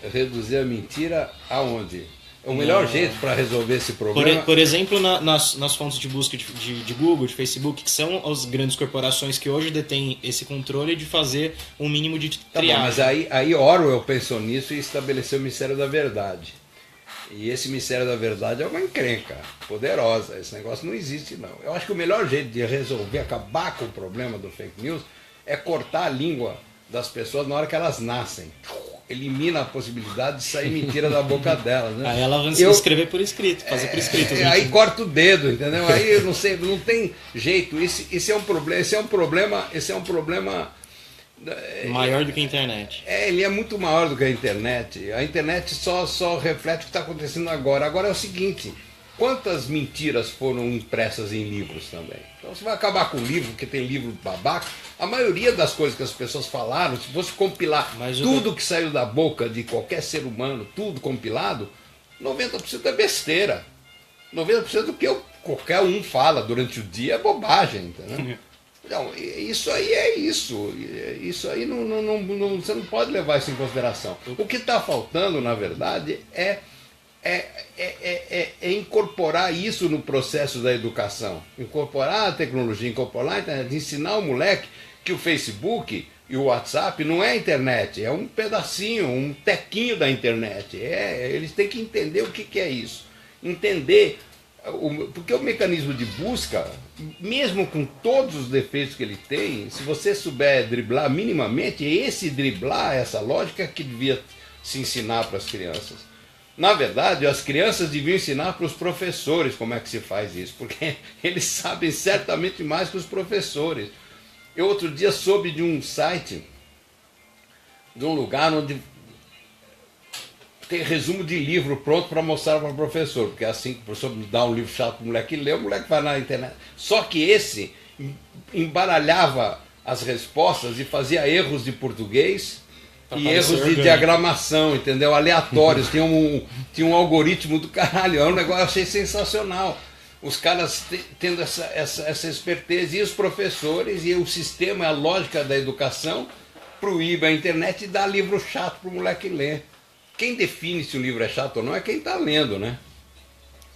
a mentira aonde? O melhor jeito para resolver esse problema... Por exemplo, nas fontes de busca de Google, de Facebook, que são as grandes corporações que hoje detêm esse controle de fazer um mínimo de triagem. Tá bom, mas aí Orwell pensou nisso e estabeleceu o Ministério da Verdade. E esse Ministério da Verdade é uma encrenca poderosa. Esse negócio não existe, não. Eu acho que o melhor jeito de resolver, acabar com o problema do fake news, é cortar a língua das pessoas na hora que elas nascem. Elimina a possibilidade de sair mentira da boca delas, né? Aí ela vai escrever por escrito, fazer por escrito. Aí corta o dedo, entendeu? Aí eu não sei, não tem jeito. Esse é um problema maior do que a internet. Ele é muito maior do que a internet. A internet só reflete o que está acontecendo agora. Agora é o seguinte: quantas mentiras foram impressas em livros também? Então você vai acabar com o livro, porque tem livro babaca. A maioria das coisas que as pessoas falaram, se fosse compilar tudo que saiu da boca de qualquer ser humano, tudo compilado, 90% é besteira. 90% do que qualquer um fala durante o dia é bobagem, entendeu? Não, isso aí é isso. Isso aí você não pode levar isso em consideração. O que está faltando, na verdade, é incorporar isso no processo da educação. Incorporar a tecnologia, incorporar a internet, ensinar o moleque que o Facebook e o WhatsApp não é a internet, é um pedacinho, um tequinho da internet. Eles têm que entender o que é isso. Entender... Porque o mecanismo de busca, mesmo com todos os defeitos que ele tem, se você souber driblar minimamente, driblar essa lógica que devia se ensinar para as crianças. Na verdade, as crianças deviam ensinar para os professores como é que se faz isso, porque eles sabem certamente mais que os professores. Eu outro dia soube de um site, de um lugar onde tem resumo de livro pronto para mostrar para o professor, porque assim que o professor dá um livro chato para o moleque ler, o moleque vai na internet. Só que esse embaralhava as respostas e fazia erros de português e erros de diagramação, entendeu? Aleatórios. Tinha um algoritmo do caralho. É um negócio que eu achei sensacional. Os caras tendo essa esperteza, e os professores, e o sistema, a lógica da educação, proíbe a internet e dá livro chato para o moleque ler. quem define se o livro é chato ou não é quem está lendo, né?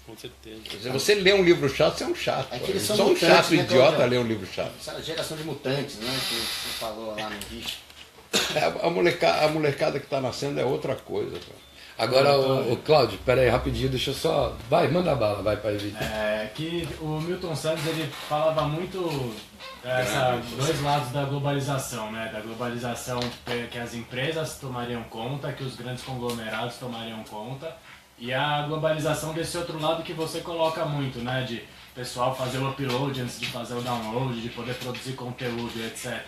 Com certeza. Se você lê um livro chato, você é um chato. É que eles são Só um mutantes, chato né, idiota Cláudio? lê um livro chato. Essa geração de mutantes, né? Que você falou lá no vídeo. A molecada que está nascendo é outra coisa, cara. Agora, o Cláudio, pera aí, rapidinho, deixa eu só... Vai, manda bala, vai, pai Vitor. Que o Milton Santos ele falava muito dois lados da globalização, né? Da globalização que as empresas tomariam conta, que os grandes conglomerados tomariam conta, e a globalização desse outro lado que você coloca muito, né? De pessoal fazer o upload antes de fazer o download, de poder produzir conteúdo, etc.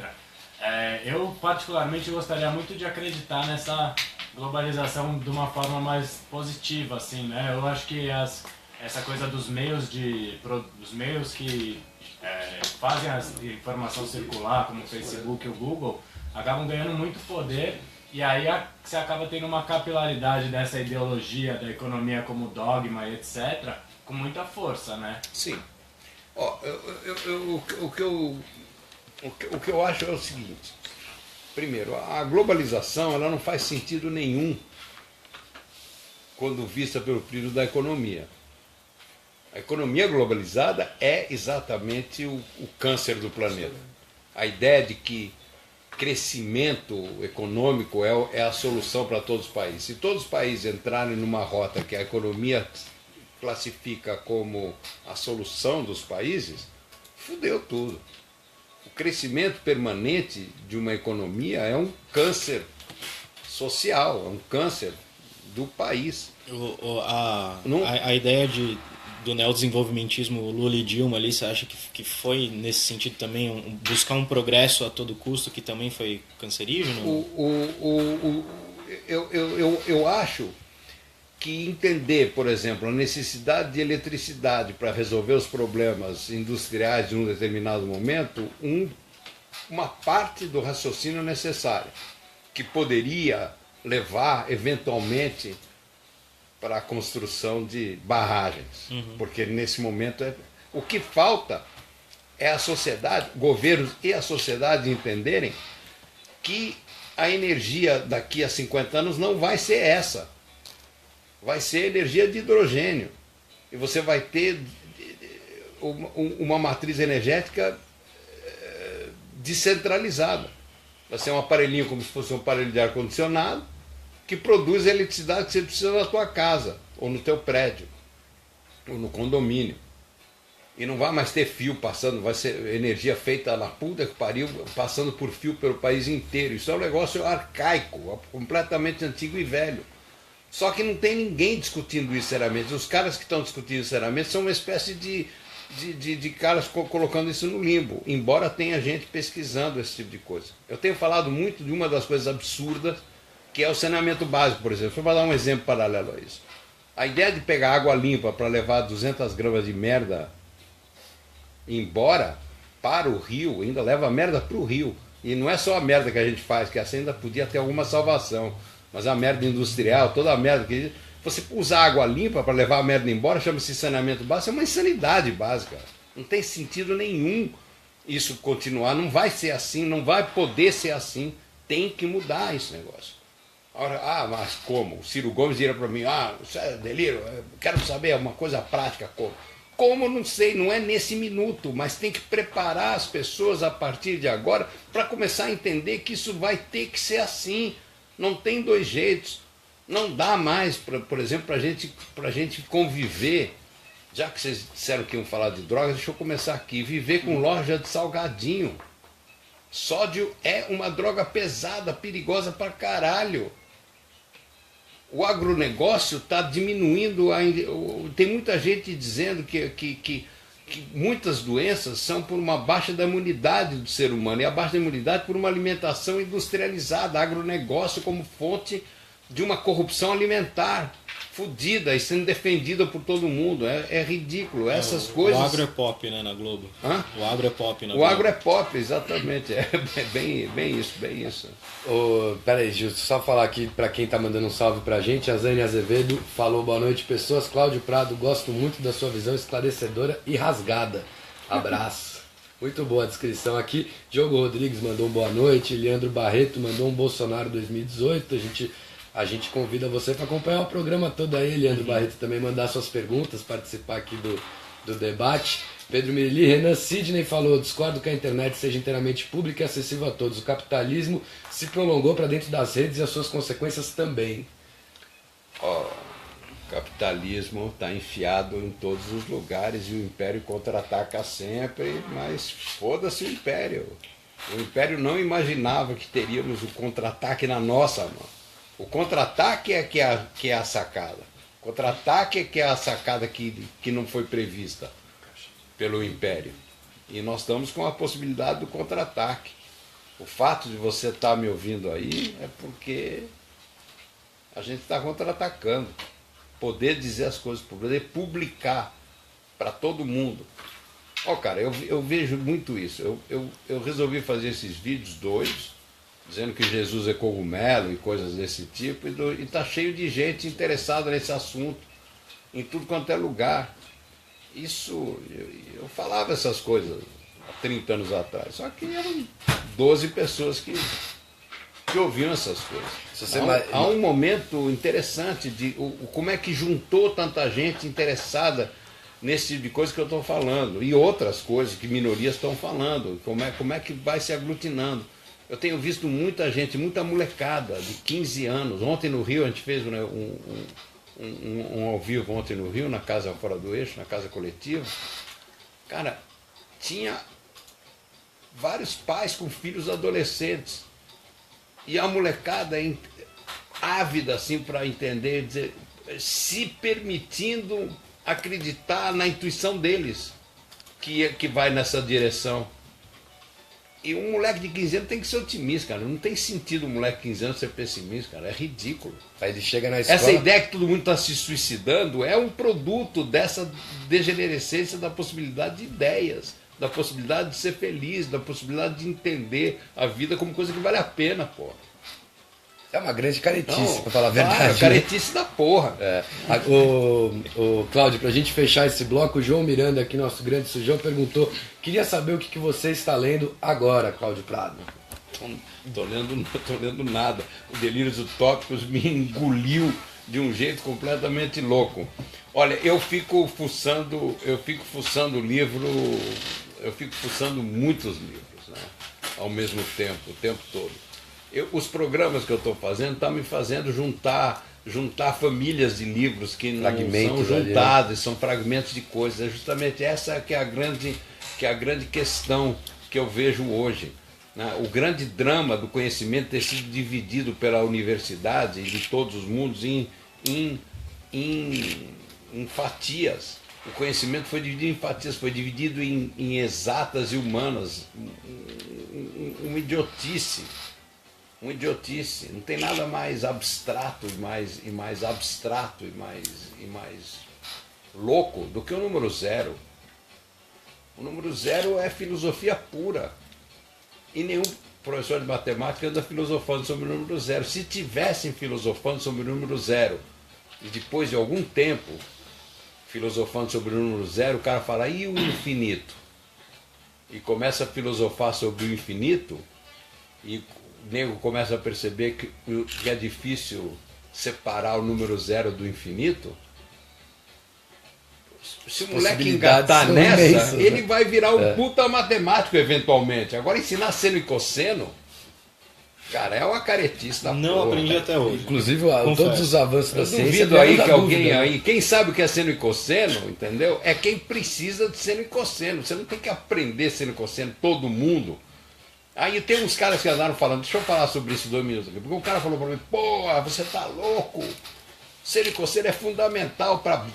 Eu particularmente gostaria muito de acreditar nessa globalização de uma forma mais positiva, assim, né? Eu acho que essa coisa dos meios que fazem a informação circular, como o Facebook e o Google, acabam ganhando muito poder, e aí você acaba tendo uma capilaridade dessa ideologia da economia como dogma, etc., com muita força, né? Sim. Ó, o que eu acho é o seguinte. Primeiro, a globalização ela não faz sentido nenhum quando vista pelo prisma da economia. A economia globalizada é exatamente o câncer do planeta. A ideia de que crescimento econômico é a solução para todos os países. Se todos os países entrarem numa rota que a economia classifica como a solução dos países, fudeu tudo. O crescimento permanente de uma economia é um câncer social, é um câncer do país. A ideia do neodesenvolvimentismo Lula e Dilma ali, você acha que foi nesse sentido também buscar um progresso a todo custo que também foi cancerígeno? Eu acho que entender, por exemplo, a necessidade de eletricidade para resolver os problemas industriais de um determinado momento, uma parte do raciocínio necessário, que poderia levar, eventualmente, para a construção de barragens. Porque nesse momento, o que falta é a sociedade, governos e a sociedade entenderem que a energia daqui a 50 anos não vai ser essa. Vai ser energia de hidrogênio. E você vai ter uma matriz energética descentralizada. Vai ser um aparelhinho como se fosse um aparelho de ar-condicionado que produz a eletricidade que você precisa na tua casa, ou no teu prédio, ou no condomínio. E não vai mais ter fio passando, vai ser energia feita na puta que pariu, passando por fio pelo país inteiro. Isso é um negócio arcaico, completamente antigo e velho. Só que não tem ninguém discutindo isso seriamente. Os caras que estão discutindo isso seriamente são uma espécie de caras colocando isso no limbo, embora tenha gente pesquisando esse tipo de coisa. Eu tenho falado muito de uma das coisas absurdas, que é o saneamento básico, por exemplo. Vou dar um exemplo paralelo a isso. A ideia de pegar água limpa para levar 200 gramas de merda embora para o rio, ainda leva merda para o rio. E não é só a merda que a gente faz, que essa ainda podia ter alguma salvação. Mas a merda industrial, toda a merda que... Você usar água limpa para levar a merda embora, chama-se saneamento básico, é uma insanidade básica. Não tem sentido nenhum isso continuar, não vai ser assim, não vai poder ser assim. Tem que mudar esse negócio. Agora, mas como? O Ciro Gomes diria para mim, isso é delírio, eu quero saber uma coisa prática, como? Como, não sei, não é nesse minuto, mas tem que preparar as pessoas a partir de agora para começar a entender que isso vai ter que ser assim. Não tem dois jeitos. Não dá mais, por exemplo, para a gente conviver, já que vocês disseram que iam falar de drogas, deixa eu começar aqui, viver com loja de salgadinho. Sódio é uma droga pesada, perigosa pra caralho. O agronegócio está diminuindo, tem muita gente dizendo que muitas doenças são por uma baixa da imunidade do ser humano, e a baixa da imunidade por uma alimentação industrializada, agronegócio como fonte de uma corrupção alimentar fodida e sendo defendida por todo mundo. É ridículo. Essas coisas... O agro é pop, né, na Globo. Hã? O agro é pop na Globo. O agro é pop, exatamente. É bem isso. Peraí, Gil, só falar aqui pra quem tá mandando um salve pra gente. A Zane Azevedo falou boa noite, pessoas. Cláudio Prado, gosto muito da sua visão esclarecedora e rasgada. Abraço. Muito boa a descrição aqui. Diogo Rodrigues mandou um boa noite. Leandro Barreto mandou um Bolsonaro 2018. A gente a gente convida você para acompanhar o programa todo aí, Leandro Barreto, também mandar suas perguntas, participar aqui do debate. Pedro Mirili, Renan Sidney falou: discordo que a internet seja inteiramente pública e acessível a todos. O capitalismo se prolongou para dentro das redes e as suas consequências também. O capitalismo está enfiado em todos os lugares e o império contra-ataca sempre, mas foda-se o império. O império não imaginava que teríamos o contra-ataque na nossa mão. O contra-ataque é que é a sacada. O contra-ataque é que é a sacada que não foi prevista pelo império. E nós estamos com a possibilidade do contra-ataque. O fato de você estar me ouvindo aí é porque a gente está contra-atacando. Poder dizer as coisas, poder publicar para todo mundo. Cara, eu vejo muito isso. Eu resolvi fazer esses vídeos doidos, dizendo que Jesus é cogumelo e coisas desse tipo, e está cheio de gente interessada nesse assunto, em tudo quanto é lugar. Isso, eu falava essas coisas há 30 anos atrás, só que eram 12 pessoas que ouviam essas coisas. Há um momento interessante de como é que juntou tanta gente interessada nesse tipo de coisa que eu estou falando, e outras coisas que minorias estão falando, como é que vai se aglutinando. Eu tenho visto muita gente, muita molecada de 15 anos. Ontem no Rio a gente fez um ao vivo ontem no Rio, na Casa Fora do Eixo, na Casa Coletiva. Cara, tinha vários pais com filhos adolescentes. E a molecada ávida assim para entender, dizer, se permitindo acreditar na intuição deles, que vai nessa direção. E um moleque de 15 anos tem que ser otimista, cara. Não tem sentido um moleque de 15 anos ser pessimista, cara. É ridículo. Aí ele chega na escola... Essa ideia que todo mundo está se suicidando é um produto dessa degenerescência da possibilidade de ideias, da possibilidade de ser feliz, da possibilidade de entender a vida como coisa que vale a pena, pô. É uma grande caretice, pra falar a verdade. Caretice da porra. O Cláudio, pra gente fechar esse bloco, o João Miranda, aqui, nosso grande sujão, perguntou: queria saber o que você está lendo agora, Cláudio Prado. Tô lendo nada. O Delírios Utópicos me engoliu de um jeito completamente louco. Olha, eu fico fuçando livro, eu fico fuçando muitos livros, né, ao mesmo tempo, o tempo todo. Os programas que eu estou fazendo estão me fazendo juntar famílias de livros que não são juntados, são fragmentos de coisas. É justamente essa que é a grande questão que eu vejo hoje, né? O grande drama do conhecimento ter sido dividido pela universidade e de todos os mundos em fatias. O conhecimento foi dividido em fatias, foi dividido em exatas e humanas. Uma idiotice. Uma idiotice. Não tem nada mais abstrato e mais abstrato e mais louco do que o número zero. O número zero é filosofia pura. E nenhum professor de matemática anda filosofando sobre o número zero. Se tivessem filosofando sobre o número zero e depois de algum tempo filosofando sobre o número zero, o cara fala: e o infinito? E começa a filosofar sobre o infinito, e o nego começa a perceber que é difícil separar o número zero do infinito. Se o moleque engatar nessa, imensas, ele vai virar um puta matemático eventualmente. Agora, ensinar seno e cosseno, cara, é uma caretice da porra. Não aprendi até hoje. Inclusive, todos os avanços da ciência... duvido aí que alguém aí... Quem sabe o que é seno e cosseno, entendeu? É quem precisa de seno e cosseno. Você não tem que aprender seno e cosseno, todo mundo. Aí tem uns caras que andaram falando... Deixa eu falar sobre isso 2 minutos aqui. Porque um cara falou pra mim: porra, você tá louco? Seno e cosseno é fundamental para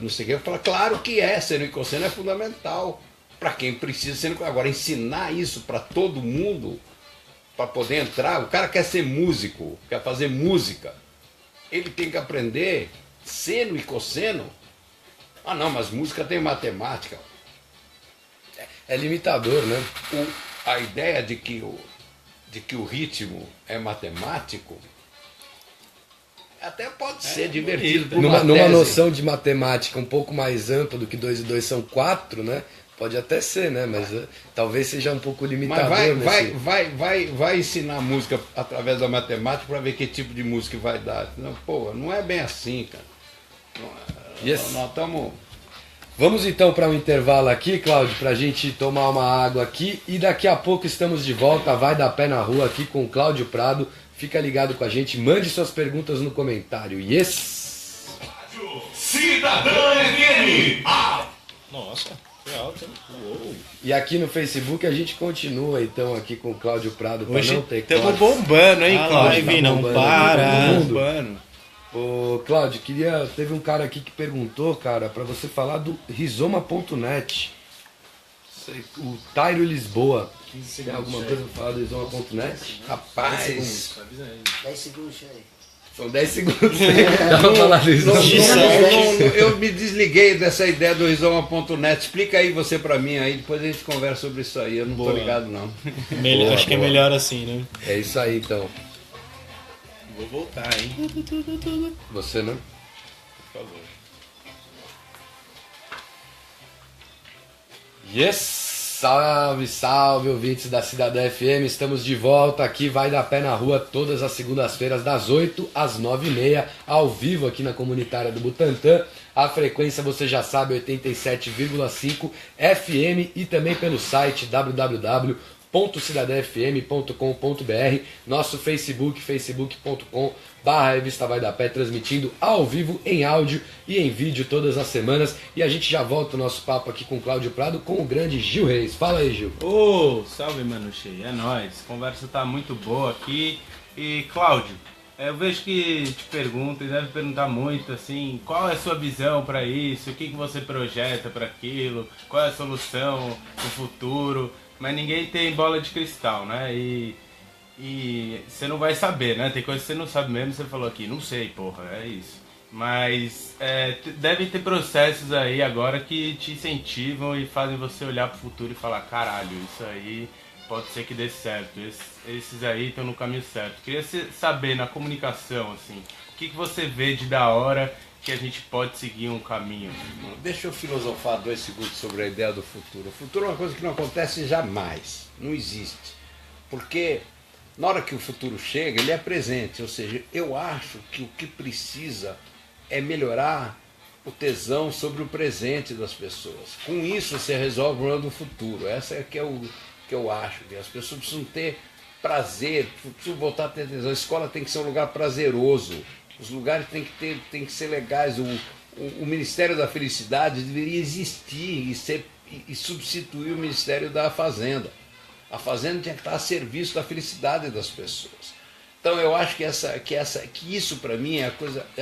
não sei o que. Eu falo: claro que é, seno e cosseno é fundamental para quem precisa seno. Agora, ensinar isso para todo mundo, para poder entrar, o cara quer ser músico, quer fazer música, ele tem que aprender seno e cosseno. Ah não, mas música tem matemática. É limitador, né? A ideia de que o ritmo é matemático até pode ser divertido. Numa noção de matemática um pouco mais ampla do que 2 e 2 são 4, né? Pode até ser, né? Mas talvez seja um pouco Mas limitador. vai ensinar música através da matemática para ver que tipo de música vai dar. Não, pô, não é bem assim, cara. Nós estamos... Vamos então para um intervalo aqui, Cláudio, para a gente tomar uma água aqui e daqui a pouco estamos de volta. Vai dar pé na rua aqui com o Cláudio Prado. Fica ligado com a gente, mande suas perguntas no comentário. Yes! Cidadã FM! Nossa, foi alto, hein? Uou. E aqui no Facebook a gente continua então aqui com o Cláudio Prado para Hoje não ter estamos cortes. bombando, hein, A Cláudio? live não bombando, para. tá bombando. Bombando. Ô, Cláudio, teve um cara aqui que perguntou, cara, para você falar do rizoma.net. O Tairo Lisboa. Tem alguma coisa pra falar do rizoma.net? Rapaz, 10 segundos aí. São 10 segundos. Dá pra falar do rizoma. eu me desliguei dessa ideia do rizoma.net. Explica aí você pra mim aí, depois a gente conversa sobre isso aí. Eu não tô ligado não. Melhor, acho que é boa. melhor assim, né? É isso aí então. Vou voltar, hein? Você não? Por favor. Yes! Salve, salve, ouvintes da Cidadã FM. Estamos de volta aqui, vai dar pé na rua todas as segundas-feiras, das 8 às 9h30, ao vivo aqui na comunitária do Butantã. A frequência você já sabe, 87,5 FM e também pelo site www.cidadanfm.com.br, nosso Facebook, facebook.com/revista Vai da Pé, transmitindo ao vivo, em áudio e em vídeo todas as semanas. E a gente já volta o nosso papo aqui com o Cláudio Prado, com o grande Gil Reis. Fala aí, Gil. Ô, salve, mano, cheio. É nóis. A conversa tá muito boa aqui. E, Cláudio, eu vejo que te perguntam, e deve perguntar muito, assim, qual é a sua visão para isso? O que você projeta para aquilo? Qual é a solução no futuro? Mas ninguém tem bola de cristal, né? E você não vai saber, né? Tem coisa que você não sabe mesmo, você falou aqui, não sei, porra, é isso. Mas devem ter processos aí agora que te incentivam e fazem você olhar pro futuro e falar, caralho, isso aí pode ser que dê certo, esses aí estão no caminho certo. Queria saber, na comunicação, assim, o que você vê de da hora que a gente pode seguir um caminho? Deixa eu filosofar 2 segundos sobre a ideia do futuro. O futuro é uma coisa que não acontece jamais, não existe. Porque na hora que o futuro chega, ele é presente. Ou seja, eu acho que o que precisa é melhorar o tesão sobre o presente das pessoas. Com isso você resolve o problema do futuro. Essa é que é o que eu acho. Que as pessoas precisam ter prazer, precisam voltar a ter tesão. A escola tem que ser um lugar prazeroso. Os lugares têm que ser legais. O Ministério da Felicidade deveria existir e substituir o Ministério da Fazenda. A Fazenda tinha que estar a serviço da felicidade das pessoas. Então eu acho que isso para mim é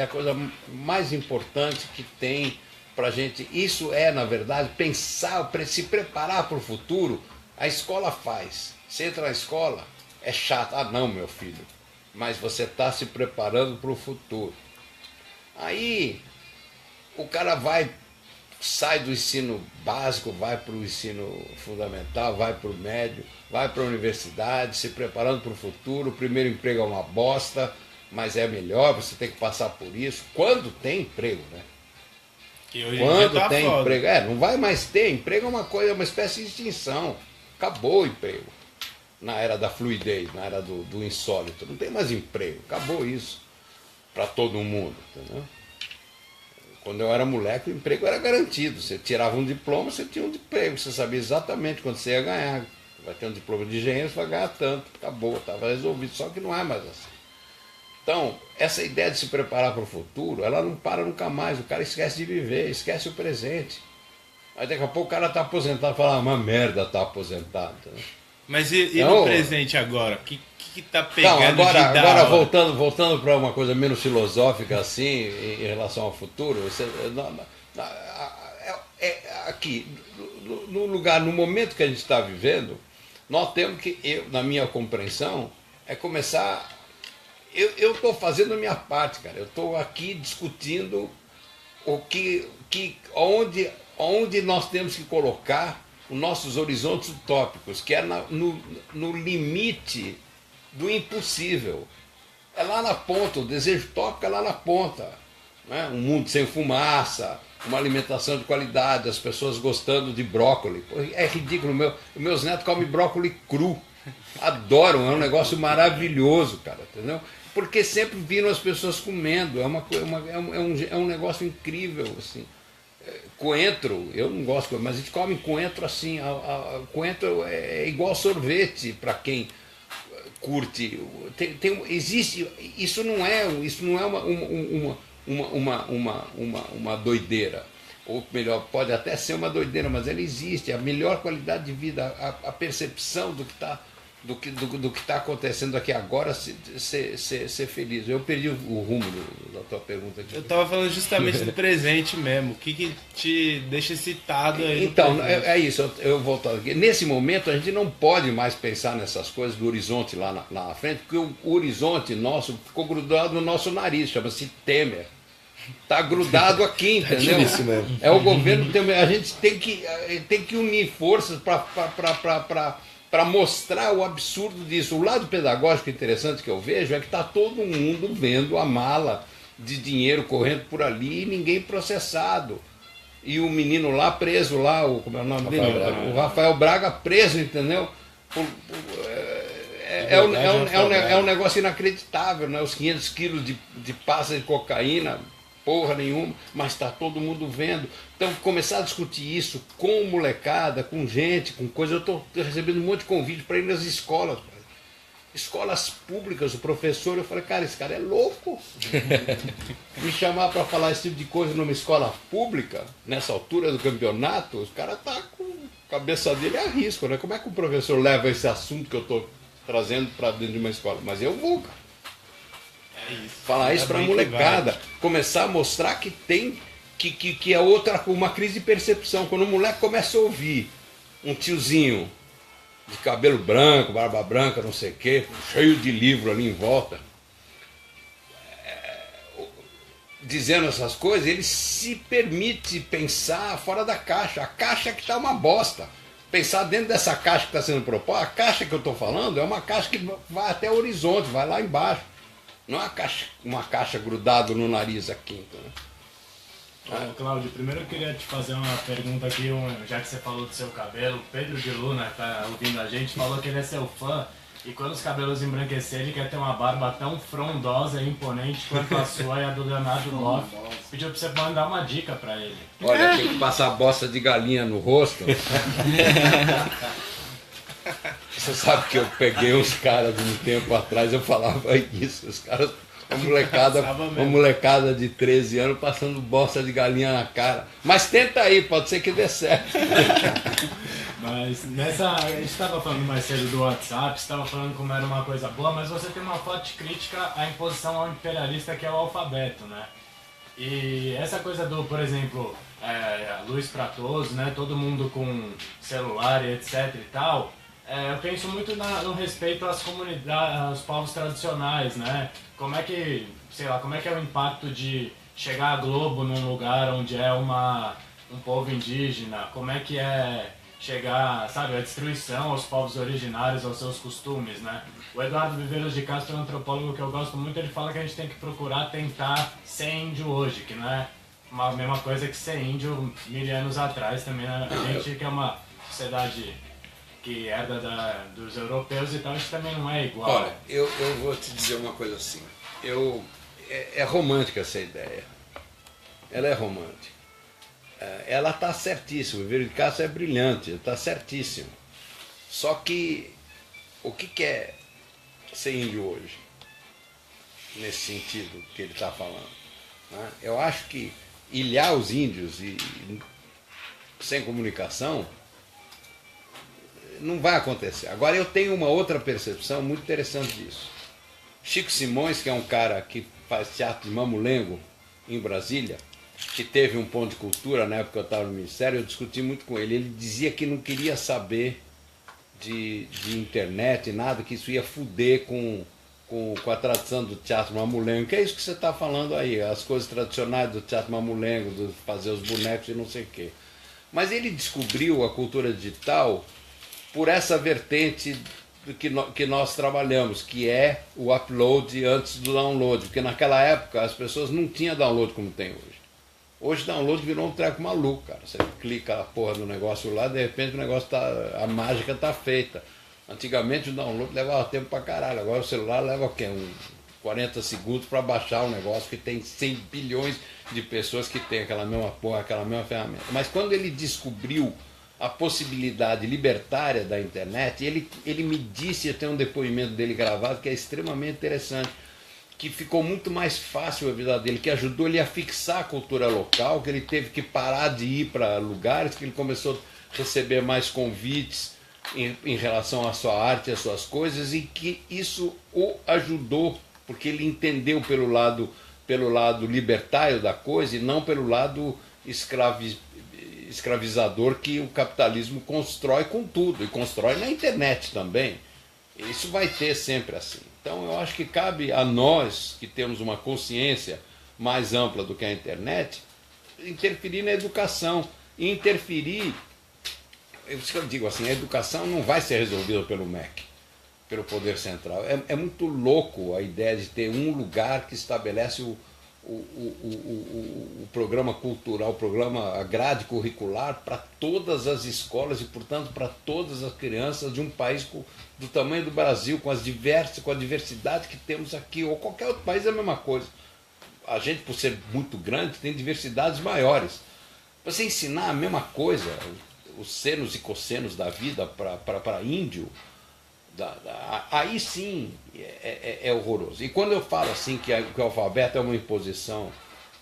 a coisa mais importante que tem para a gente. Isso é, na verdade, pensar, se preparar para o futuro. A escola faz. Você entra na escola, é chato. Ah, não, meu filho. Mas você está se preparando para o futuro. Aí o cara sai do ensino básico, vai para o ensino fundamental, vai para o médio, vai para a universidade, se preparando para o futuro. O primeiro emprego é uma bosta, mas é melhor, você tem que passar por isso. Quando tem emprego, né? Que hoje Quando tá tem foda. emprego, não vai mais ter. Emprego é uma coisa, uma espécie de extinção. Acabou o emprego. Na era da fluidez, na era do insólito. Não tem mais emprego. Acabou isso. Para todo mundo, entendeu? Quando eu era moleque, o emprego era garantido. Você tirava um diploma, você tinha um emprego. Você sabia exatamente quanto você ia ganhar. Vai ter um diploma de engenheiro, você vai ganhar tanto. Acabou, estava resolvido. Só que não é mais assim. Então, essa ideia de se preparar para o futuro, ela não para nunca mais. O cara esquece de viver, esquece o presente. Aí daqui a pouco o cara está aposentado e fala, uma merda, está aposentado. Né? Mas e Não, no presente agora? O que tá pegando Então, agora de da hora? voltando para uma coisa menos filosófica assim, em relação ao futuro, aqui, no lugar, no momento que a gente está vivendo, nós temos que, na minha compreensão, é começar. Eu estou fazendo a minha parte, cara. Eu estou aqui discutindo onde nós temos que colocar os nossos horizontes utópicos, que é no limite do impossível. É lá na ponta, o desejo utópico é lá na ponta. Né? Um mundo sem fumaça, uma alimentação de qualidade, as pessoas gostando de brócolis. Pô, é ridículo, meus netos comem brócolis cru, adoram, é um negócio maravilhoso, cara, entendeu? Porque sempre viram as pessoas comendo, é um negócio incrível, assim. Coentro, eu não gosto, mas a gente come coentro assim, coentro é igual sorvete para quem curte. Existe, isso não é uma doideira, ou melhor, pode até ser uma doideira, mas ela existe. A melhor qualidade de vida, a percepção do que está acontecendo aqui agora, ser feliz. Eu perdi o rumo da tua pergunta aqui. Eu estava falando justamente do presente mesmo. O que te deixa excitado aí? Então, é isso, eu volto aqui. Nesse momento, a gente não pode mais pensar nessas coisas do horizonte lá na frente, porque o horizonte nosso ficou grudado no nosso nariz, chama-se Temer. Está grudado aqui, entendeu? É o governo Temer. A gente tem que unir forças para mostrar o absurdo disso. O lado pedagógico interessante que eu vejo é que está todo mundo vendo a mala de dinheiro correndo por ali e ninguém processado. E o menino lá preso lá, como é o nome dele? O Rafael Braga preso, entendeu? É um negócio inacreditável, né? Os 500 quilos de pasta de cocaína, porra nenhuma, mas está todo mundo vendo. Então, começar a discutir isso com molecada, com gente, com coisa. Eu estou recebendo um monte de convite para ir nas escolas. Escolas públicas, o professor, eu falei, cara, esse cara é louco. Me chamar para falar esse tipo de coisa numa escola pública, nessa altura do campeonato, os caras tá com a cabeça dele a risco, né? Como é que o professor leva esse assunto que eu estou trazendo para dentro de uma escola? Mas eu vou, cara. Falar isso para a molecada, começar a mostrar que tem que é uma crise de percepção. Quando o moleque começa a ouvir um tiozinho de cabelo branco, barba branca, não sei o quê, cheio de livro ali em volta, dizendo essas coisas, ele se permite pensar fora da caixa. A caixa que está uma bosta. Pensar dentro dessa caixa que está sendo proposta, a caixa que eu estou falando é uma caixa que vai até o horizonte, vai lá embaixo. Não é uma caixa grudada no nariz aqui. Então. Cláudio, primeiro eu queria te fazer uma pergunta aqui, já que você falou do seu cabelo. Pedro de Luna, que está ouvindo a gente, falou que ele é seu fã. E quando os cabelos embranquecerem, ele quer ter uma barba tão frondosa e imponente quanto a sua e a do Leonardo Boff. Pediu pra você mandar uma dica pra ele. Olha, tem que passar bosta de galinha no rosto. Você sabe que eu peguei uns caras de um tempo atrás, eu falava isso, os caras, uma molecada de 13 anos passando bosta de galinha na cara. Mas tenta aí, pode ser que dê certo. Mas a gente estava falando mais cedo do WhatsApp, estava falando como era uma coisa boa, mas você tem uma forte crítica à imposição ao imperialista que é o alfabeto, né? E essa coisa do, por exemplo, luz para todos, né? Todo mundo com celular e etc e tal. Eu penso muito no respeito às comunidades, aos povos tradicionais, né? Como é que é o impacto de chegar a Globo num lugar onde é um povo indígena? Como é que é chegar, sabe, a destruição aos povos originários, aos seus costumes, né? O Eduardo Viveiros de Castro, um antropólogo que eu gosto muito, ele fala que a gente tem que procurar tentar ser índio hoje, que não é a mesma coisa que ser índio 1000 anos atrás também, né? A gente que é uma sociedade que herda dos europeus e tal, isso também não é igual. Olha, eu vou te dizer uma coisa assim, é romântica essa ideia, ela é romântica, ela está certíssima, o Viveiros de Castro é brilhante, está certíssimo, só que o que é ser índio hoje, nesse sentido que ele está falando, né? Eu acho que ilhar os índios sem comunicação não vai acontecer. Agora eu tenho uma outra percepção muito interessante disso. Chico Simões, que é um cara que faz teatro de mamulengo em Brasília, que teve um ponto de cultura na época que eu estava no Ministério, eu discuti muito com ele. Ele dizia que não queria saber de internet, nada, que isso ia fuder com a tradição do teatro mamulengo, que é isso que você está falando aí, as coisas tradicionais do teatro mamulengo, de fazer os bonecos e não sei o quê. Mas ele descobriu a cultura digital por essa vertente do que nós trabalhamos, que é o upload antes do download, porque naquela época as pessoas não tinham download como tem hoje. Hoje download virou um treco maluco, cara. Você clica a porra do negócio lá, de repente o negócio a mágica tá feita. Antigamente o download levava tempo pra caralho, agora o celular leva o quê? 40 segundos para baixar um negócio que tem 100 bilhões de pessoas que tem aquela mesma porra, aquela mesma ferramenta. Mas quando ele descobriu a possibilidade libertária da internet, ele me disse, tem um depoimento dele gravado que é extremamente interessante, que ficou muito mais fácil a vida dele, que ajudou ele a fixar a cultura local, que ele teve que parar de ir para lugares, que ele começou a receber mais convites em relação à sua arte, às suas coisas, e que isso o ajudou, porque ele entendeu pelo lado libertário da coisa e não pelo lado escravizador que o capitalismo constrói com tudo, e constrói na internet também. Isso vai ter sempre assim. Então eu acho que cabe a nós, que temos uma consciência mais ampla do que a internet, interferir na educação. E interferir, isso que eu digo assim, a educação não vai ser resolvida pelo MEC, pelo Poder Central. É muito louco a ideia de ter um lugar que estabelece o programa cultural, a grade curricular para todas as escolas e, portanto, para todas as crianças de um país do tamanho do Brasil, com a diversidade que temos aqui, ou qualquer outro país é a mesma coisa. A gente, por ser muito grande, tem diversidades maiores. Você ensinar a mesma coisa, os senos e cossenos da vida para índio, aí sim é horroroso. E quando eu falo assim que o alfabeto é uma imposição,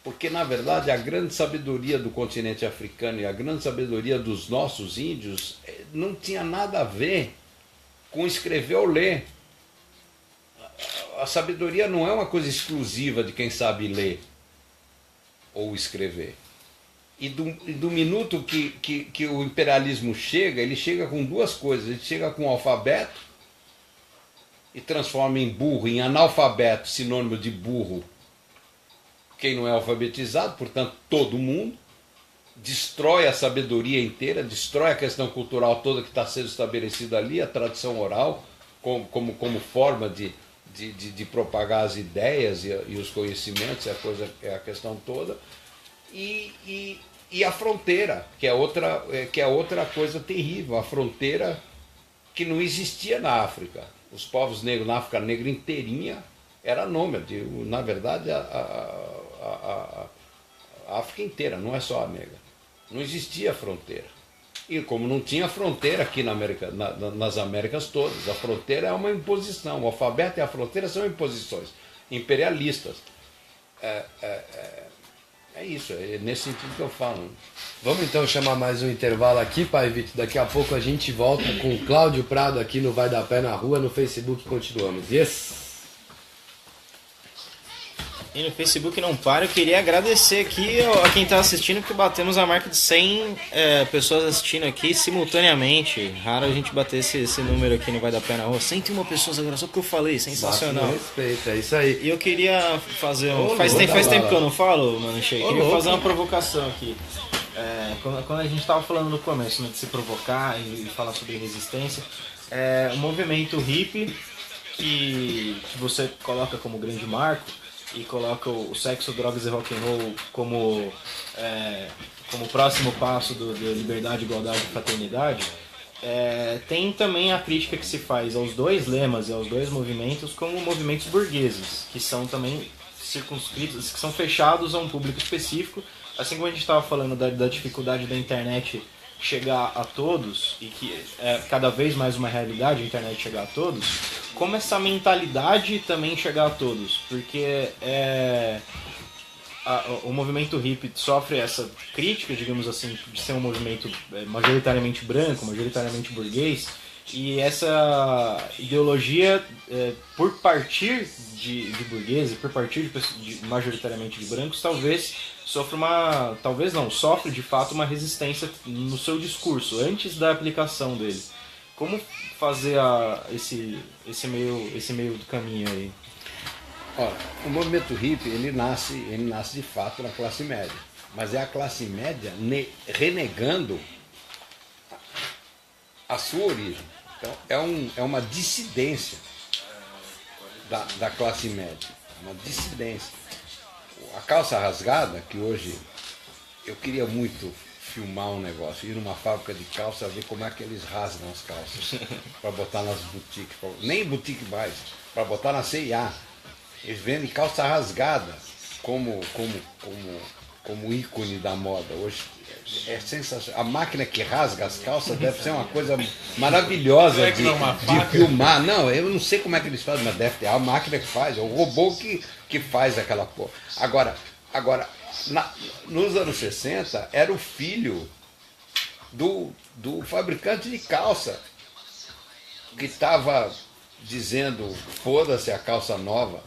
porque na verdade a grande sabedoria do continente africano e a grande sabedoria dos nossos índios não tinha nada a ver com escrever ou ler. A sabedoria não é uma coisa exclusiva de quem sabe ler ou escrever. E do minuto que o imperialismo chega, ele chega com duas coisas. Ele chega com o alfabeto e transforma em burro, em analfabeto, sinônimo de burro, quem não é alfabetizado, portanto todo mundo, destrói a sabedoria inteira, destrói a questão cultural toda que está sendo estabelecida ali, a tradição oral, como forma de propagar as ideias e os conhecimentos, é a questão toda, e a fronteira, que é outra coisa terrível, a fronteira que não existia na África. Os povos negros na África Negra inteirinha era nômade. Na verdade, a África inteira, não é só a negra. Não existia fronteira. E como não tinha fronteira aqui nas Américas todas, a fronteira é uma imposição. O alfabeto e a fronteira são imposições imperialistas. É isso, é nesse sentido que eu falo. Vamos então chamar mais um intervalo aqui, Pai Vitor. Daqui a pouco a gente volta com o Cláudio Prado aqui no Vai Dar Pé na Rua. No Facebook continuamos. Yes! E no Facebook não para. Eu queria agradecer aqui a quem está assistindo, porque batemos a marca de 100 pessoas assistindo aqui simultaneamente. Raro a gente bater esse número aqui no Vai Dar Pé na Rua. 101 pessoas agora, só porque eu falei, sensacional. Respeito, é isso aí. E eu queria fazer faz tempo que eu não falo, mano, Shea. Queria fazer uma provocação aqui. Quando a gente estava falando no começo, né, de se provocar e falar sobre resistência, o movimento hippie que você coloca como grande marco e coloca o sexo, drogas e rock and roll como próximo passo da liberdade, igualdade e fraternidade, tem também a crítica que se faz aos dois lemas e aos dois movimentos como movimentos burgueses, que são também circunscritos, que são fechados a um público específico, assim como a gente estava falando da dificuldade da internet chegar a todos, e que é cada vez mais uma realidade a internet chegar a todos, como essa mentalidade também chegar a todos, porque o movimento hippie sofre essa crítica, digamos assim, de ser um movimento majoritariamente branco, majoritariamente burguês, e essa ideologia, por partir de burgueses, por partir majoritariamente de brancos, sofre de fato uma resistência no seu discurso, antes da aplicação dele. Como fazer esse meio do caminho aí? Olha, o movimento hippie, ele nasce de fato na classe média, mas é a classe média renegando a sua origem. Então é uma dissidência da classe média, uma dissidência. A calça rasgada, que hoje eu queria muito filmar um negócio, ir numa fábrica de calça, ver como é que eles rasgam as calças para botar nas boutiques, nem boutique mais, para botar na C&A. Eles vendem calça rasgada como ícone da moda. Hoje é sensacional. A máquina que rasga as calças deve ser uma coisa maravilhosa de filmar. Não, eu não sei como é que eles fazem, mas deve ter a máquina que faz, é o robô que faz aquela porra. Agora nos anos 60, era o filho do fabricante de calça que estava dizendo: foda-se a calça nova,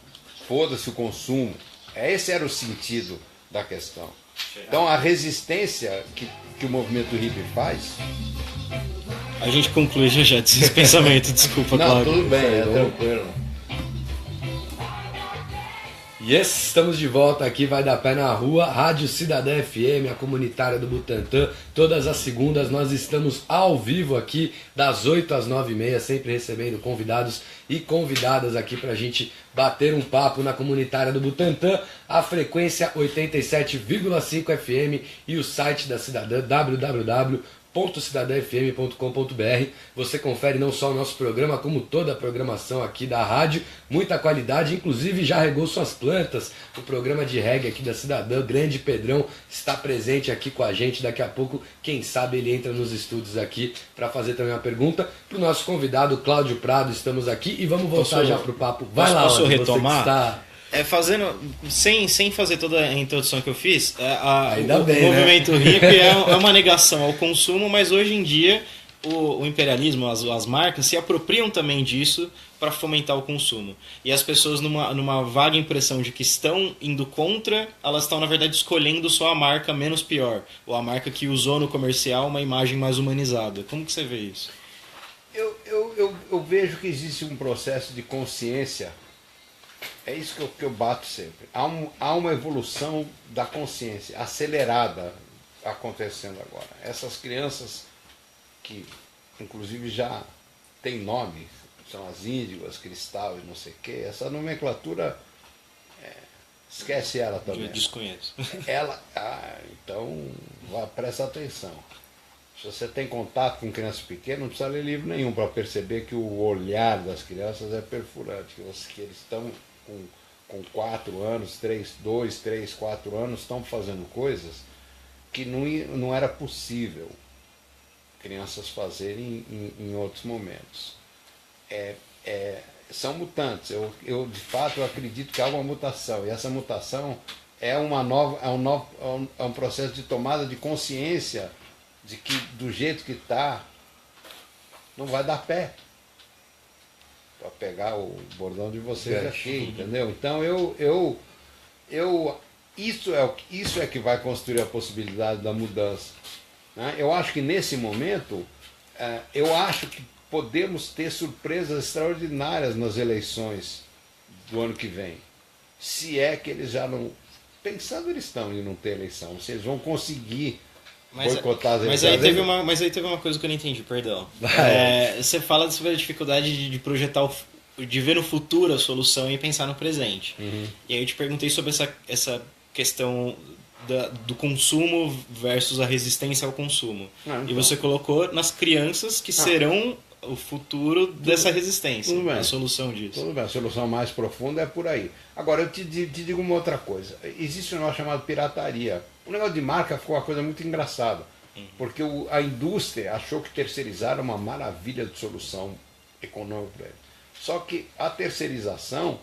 foda-se o consumo. Esse era o sentido da questão. Então a resistência que o movimento hippie faz... A gente conclui já esse pensamento, desculpa, Não, Cláudio. tudo bem, é tranquilo. Yes, estamos de volta aqui, vai dar pé na rua, Rádio Cidadã FM, a comunitária do Butantã. Todas as segundas nós estamos ao vivo aqui, das 8 às 9h30, sempre recebendo convidados e convidadas aqui pra gente bater um papo na comunitária do Butantã. A frequência 87,5 FM e o site da Cidadã, www.cidadanfm.com.br. Você confere não só o nosso programa, como toda a programação aqui da rádio, muita qualidade, inclusive já regou suas plantas. O programa de reggae aqui da Cidadã, Grande Pedrão, está presente aqui com a gente. Daqui a pouco, quem sabe, ele entra nos estúdios aqui para fazer também uma pergunta para o nosso convidado Cláudio Prado. Estamos aqui e vamos voltar já para o papo. Vai lá, posso Ana, retomar? Você que está... Fazendo, sem fazer toda a introdução que eu fiz, Ainda o bem, movimento hippie é uma negação ao consumo, mas hoje em dia o imperialismo, as marcas se apropriam também disso para fomentar o consumo. E as pessoas, numa vaga impressão de que estão indo contra, elas estão na verdade escolhendo só a marca menos pior, ou a marca que usou no comercial uma imagem mais humanizada. Como que você vê isso? Eu vejo que existe um processo de consciência. É isso que eu bato sempre. Há uma evolução da consciência acelerada acontecendo agora. Essas crianças que, inclusive, já têm nome, são as índigas, cristal e não sei o quê, essa nomenclatura, esquece ela também. Eu desconheço. Então, presta atenção. Se você tem contato com crianças pequenas, não precisa ler livro nenhum para perceber que o olhar das crianças é perfurante, que eles estão com 4 anos, 2, 3, 4 anos, estão fazendo coisas que não era possível crianças fazerem em outros momentos. São mutantes. Eu de fato acredito que há uma mutação, e essa mutação é um processo de tomada de consciência de que do jeito que está não vai dar pé. Para pegar o bordão de vocês aqui, entendeu? Então isso é que vai construir a possibilidade da mudança, né? Eu acho que nesse momento, eu acho que podemos ter surpresas extraordinárias nas eleições do ano que vem. Se é que eles já não... Pensando eles estão em não ter eleição, se eles vão conseguir boicotar as eleições. Mas aí teve uma coisa que eu não entendi, perdão. Você fala sobre a dificuldade de projetar, de ver no futuro a solução e pensar no presente. Uhum. E aí eu te perguntei sobre essa questão do consumo versus a resistência ao consumo. Então. E você colocou nas crianças que serão o futuro dessa resistência, tudo bem. a solução disso. Tudo bem, a solução mais profunda é por aí. Agora, eu te digo uma outra coisa. Existe um negócio chamado pirataria. O negócio de marca ficou uma coisa muito engraçada, porque a indústria achou que terceirizar era uma maravilha de solução econômica para ele. Só que a terceirização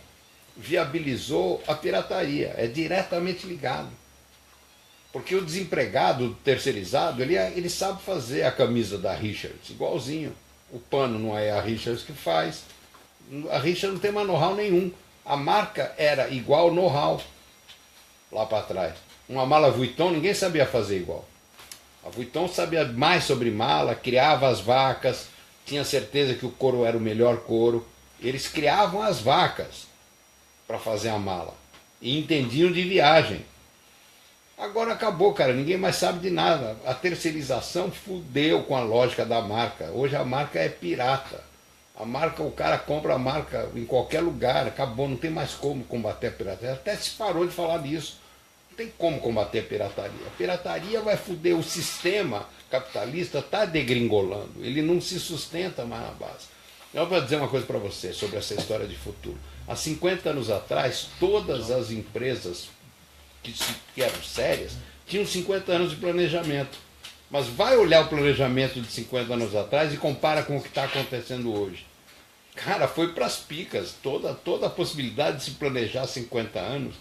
viabilizou a pirataria, é diretamente ligado. Porque o desempregado terceirizado, ele sabe fazer a camisa da Richards, igualzinho. O pano não é a Richards que faz. A Richards não tem mais know-how nenhum. A marca era igual know-how lá para trás. Uma mala Vuitton, ninguém sabia fazer igual. A Vuitton sabia mais sobre mala, criava as vacas, tinha certeza que o couro era o melhor couro. Eles criavam as vacas para fazer a mala e entendiam de viagem. Agora acabou, cara, ninguém mais sabe de nada. A terceirização fudeu com a lógica da marca. Hoje a marca é pirata. A marca, o cara compra a marca em qualquer lugar, acabou, não tem mais como combater a pirataria. Até se parou de falar disso. tem como combater a pirataria. A pirataria vai foder o sistema capitalista, está degringolando. Ele não se sustenta mais na base. Eu vou dizer uma coisa para você sobre essa história de futuro. Há 50 anos atrás, todas as empresas que eram sérias tinham 50 anos de planejamento. Mas vai olhar o planejamento de 50 anos atrás e compara com o que está acontecendo hoje. Cara, foi para as picas. Toda a possibilidade de se planejar 50 anos,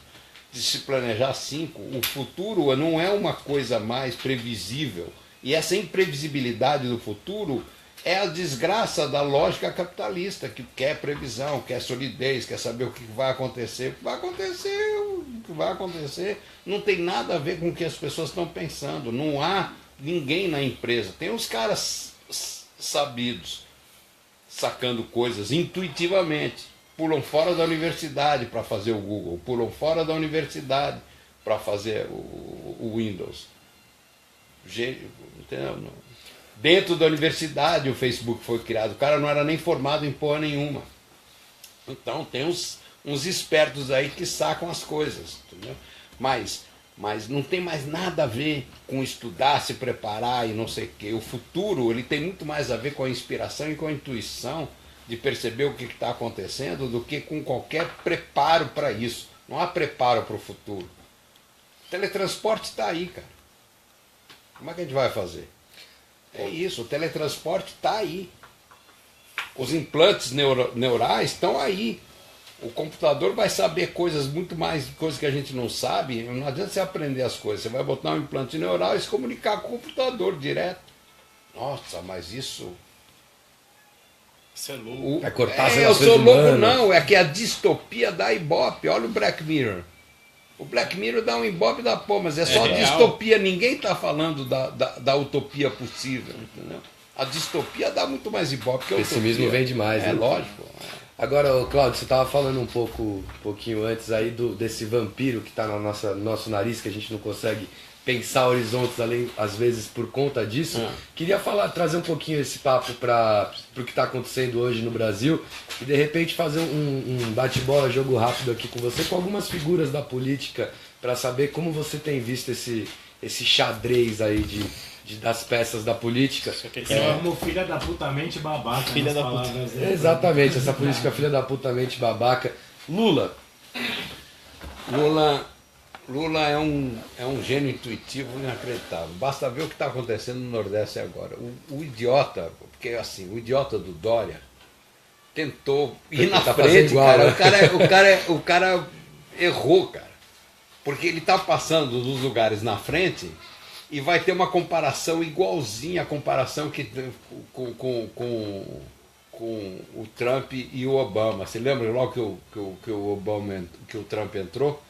de se planejar 5. O futuro não é uma coisa mais previsível. E essa imprevisibilidade do futuro é a desgraça da lógica capitalista, que quer previsão, quer solidez, quer saber o que vai acontecer. O que vai acontecer não tem nada a ver com o que as pessoas estão pensando. Não há ninguém na empresa. Tem os caras sabidos, sacando coisas intuitivamente. Pulam fora da universidade para fazer o Google, pulam fora da universidade para fazer o Windows. Entendeu? Dentro da universidade o Facebook foi criado. O cara não era nem formado em porra nenhuma. Então tem uns espertos aí que sacam as coisas. Entendeu? Mas não tem mais nada a ver com estudar, se preparar e não sei o quê. O futuro ele tem muito mais a ver com a inspiração e com a intuição de perceber o que está acontecendo do que com qualquer preparo para isso. Não há preparo para o futuro. O teletransporte está aí, cara. Como é que a gente vai fazer? É isso, o teletransporte está aí. Os implantes neurais estão aí. O computador vai saber muito mais coisas que a gente não sabe. Não adianta você aprender as coisas. Você vai botar um implante neural e se comunicar com o computador direto. Nossa, mas isso... Isso é louco. Vai cortar as eu relações sou louco humanas. não, é que a distopia dá ibope. Olha o Black Mirror. O Black Mirror dá um ibope da porra, mas é só real. distopia. Ninguém está falando da utopia possível, entendeu? A distopia dá muito mais ibope que a O pessimismo utopia. vem demais, É né? lógico. Agora, ô, Cláudio, você estava falando um pouquinho antes aí desse vampiro que está no nosso nariz, que a gente não consegue pensar horizontes além, às vezes por conta disso. Queria trazer um pouquinho esse papo para o que está acontecendo hoje no Brasil e de repente fazer um bate-bola, jogo rápido aqui com você, com algumas figuras da política, para saber como você tem visto esse xadrez aí das peças da política. Como filha da puta mente babaca. Filha da puta. Exatamente, essa política filha da puta mente babaca. Lula É um gênio intuitivo inacreditável. Basta ver o que está acontecendo no Nordeste agora. O idiota, porque assim, o idiota do Dória tentou ir na frente, igual, cara. né? O cara errou, cara. Porque ele está passando dos lugares na frente e vai ter uma comparação igualzinha à comparação que com o Trump e o Obama. Você lembra logo que o Trump entrou?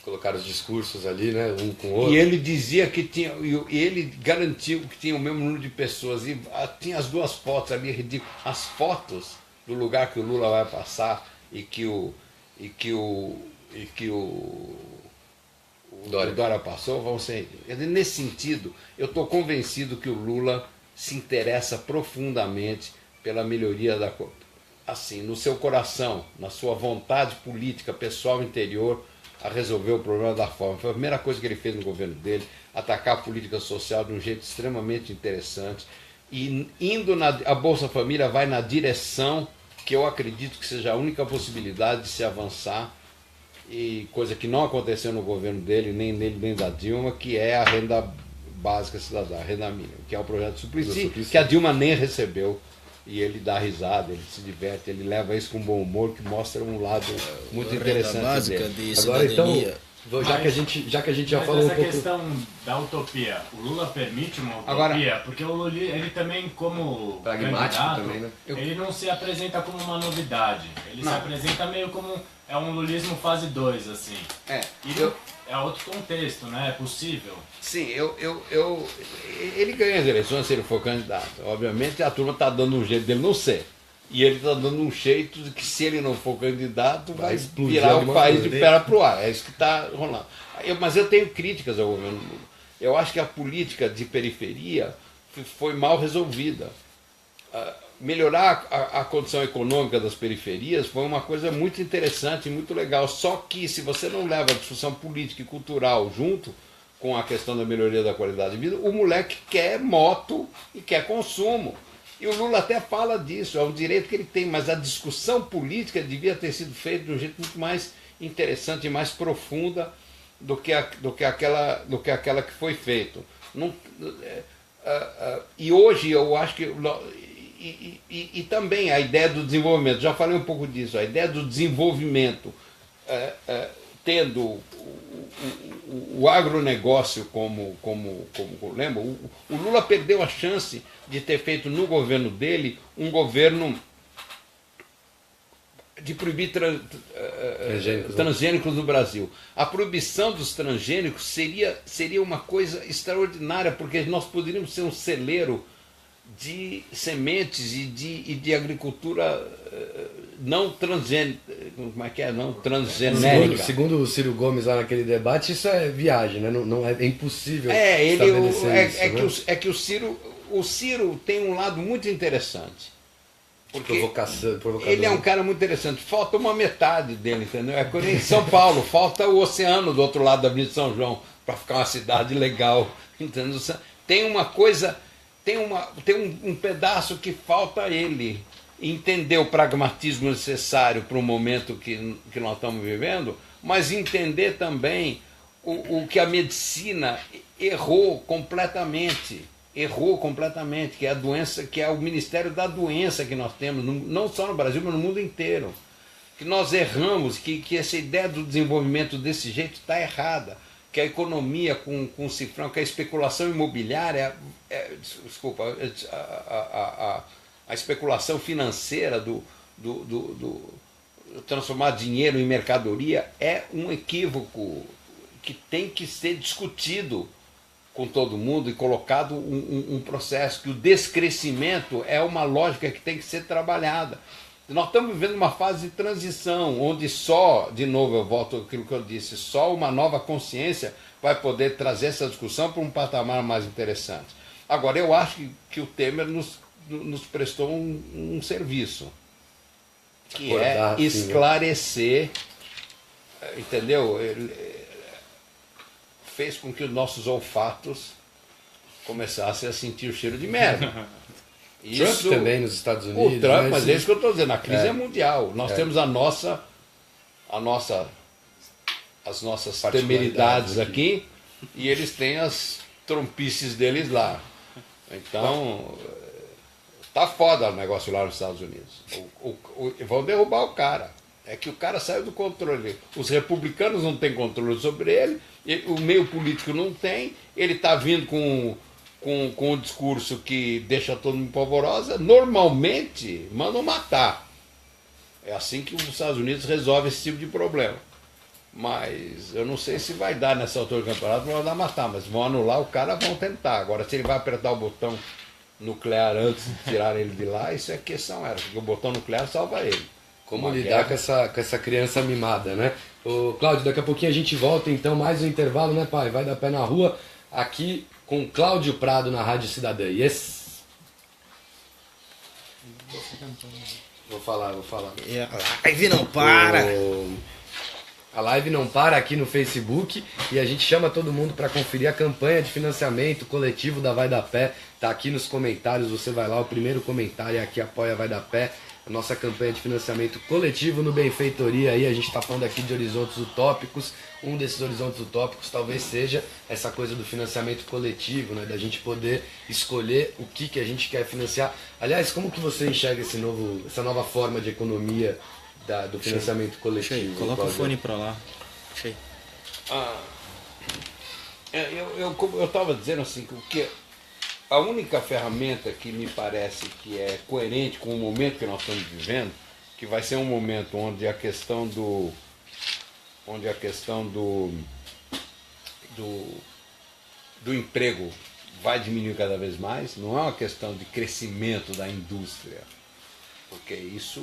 Colocaram os discursos ali, né, um com o outro. E ele dizia que tinha, e ele garantiu que tinha o mesmo número de pessoas. E tinha as duas fotos ali ridículas. As fotos do lugar que o Lula vai passar e que o Dória passou vão ser. Nesse sentido, eu estou convencido que o Lula se interessa profundamente pela melhoria da coisa. Assim, no seu coração, na sua vontade política, pessoal interior, a resolver o problema da fome. Foi a primeira coisa que ele fez no governo dele, atacar a política social de um jeito extremamente interessante. E a Bolsa Família vai na direção que eu acredito que seja a única possibilidade de se avançar, e coisa que não aconteceu no governo dele, nem da Dilma, que é a renda básica cidadã, a renda mínima, que é o projeto Suplicy, que a Dilma nem recebeu. E ele dá risada, ele se diverte, ele leva isso com bom humor, que mostra um lado muito interessante dele. Agora então, já que a gente já falou um essa pouco... questão da utopia, o Lula permite uma utopia? Porque o Lula, ele também, como pragmático candidato, também, né? ele não se apresenta como uma novidade. Ele se apresenta meio como... É um lulismo fase 2, assim. É outro contexto, né? É possível. Sim, ele ganha as eleições se ele for candidato. Obviamente a turma está dando um jeito dele não ser. E ele está dando um jeito de que se ele não for candidato vai virar o país de perna para o ar. É isso que está rolando. Mas eu tenho críticas ao governo Lula. Eu acho que a política de periferia foi mal resolvida. melhorar a condição econômica das periferias foi uma coisa muito interessante e muito legal. Só que se você não leva a discussão política e cultural junto com a questão da melhoria da qualidade de vida, o moleque quer moto e quer consumo. E o Lula até fala disso, é um direito que ele tem, mas a discussão política devia ter sido feita de um jeito muito mais interessante e mais profunda do que aquela que foi feito. E hoje eu acho que... E também a ideia do desenvolvimento, já falei um pouco disso, a ideia do desenvolvimento, tendo o agronegócio como lembra, o Lula perdeu a chance de ter feito no governo dele um governo de proibir transgênicos no Brasil. A proibição dos transgênicos seria uma coisa extraordinária, porque nós poderíamos ser um celeiro de sementes e de agricultura não transgênica, como é que é? Não transgenérica. Segundo o Ciro Gomes lá naquele debate, isso é viagem, né? Não é impossível estabelecer isso. É que o Ciro tem um lado muito interessante. Porque ele é um cara muito interessante. Falta uma metade dele, entendeu? É como em São Paulo, falta o oceano do outro lado da Avenida de São João para ficar uma cidade legal, entendeu? Tem uma coisa, tem um pedaço que falta a ele entender o pragmatismo necessário para o momento que nós estamos vivendo, mas entender também o que a medicina errou completamente, que é a doença, que é o Ministério da Doença que nós temos, não só no Brasil, mas no mundo inteiro. Que nós erramos, que essa ideia do desenvolvimento desse jeito está errada, que a economia com cifrão, que a especulação imobiliária, a especulação financeira do transformar dinheiro em mercadoria é um equívoco que tem que ser discutido com todo mundo e colocado um processo, que o descrescimento é uma lógica que tem que ser trabalhada. Nós estamos vivendo uma fase de transição, onde só, de novo eu volto àquilo que eu disse, só uma nova consciência vai poder trazer essa discussão para um patamar mais interessante. Agora, eu acho que o Temer nos prestou um serviço, que é esclarecer, entendeu? Ele fez com que os nossos olfatos começassem a sentir o cheiro de merda. Trump também nos Estados Unidos. O Trump, mas é isso que eu estou dizendo, a crise é mundial. Nós temos as nossas temeridades aqui e eles têm as trompices deles lá. Então, tá foda o negócio lá nos Estados Unidos. Vão derrubar o cara. É que o cara saiu do controle. Os republicanos não têm controle sobre ele, o meio político não tem, ele está vindo com um discurso que deixa todo mundo polvorosa. Normalmente mandam matar. É assim que os Estados Unidos resolvem esse tipo de problema. Mas eu não sei se vai dar nessa altura do campeonato, não vai dar matar, mas vão anular o cara, vão tentar. Agora, se ele vai apertar o botão nuclear antes de tirar ele de lá, isso é questão era, porque o botão nuclear salva ele. Como lidar com essa criança mimada, né? Ô, Cláudio, daqui a pouquinho a gente volta, então, mais um intervalo, né, pai? Vai dar pé na rua, aqui com Cláudio Prado na Rádio Cidadã. Yes! Vou falar. E a live não para! A live não para aqui no Facebook e a gente chama todo mundo para conferir a campanha de financiamento coletivo da Vai da Pé. Tá aqui nos comentários, você vai lá, o primeiro comentário é aqui, apoia Vai da Pé. A nossa campanha de financiamento coletivo no Benfeitoria aí, a gente está falando aqui de horizontes utópicos. Um desses horizontes utópicos talvez seja essa coisa do financiamento coletivo, né? Da gente poder escolher o que a gente quer financiar. Aliás, como que você enxerga essa nova forma de economia do financiamento coletivo? Coloca o fone para lá. Eu estava dizendo assim, que a única ferramenta que me parece que é coerente com o momento que nós estamos vivendo, que vai ser um momento onde a questão do emprego vai diminuir cada vez mais, não é uma questão de crescimento da indústria, porque isso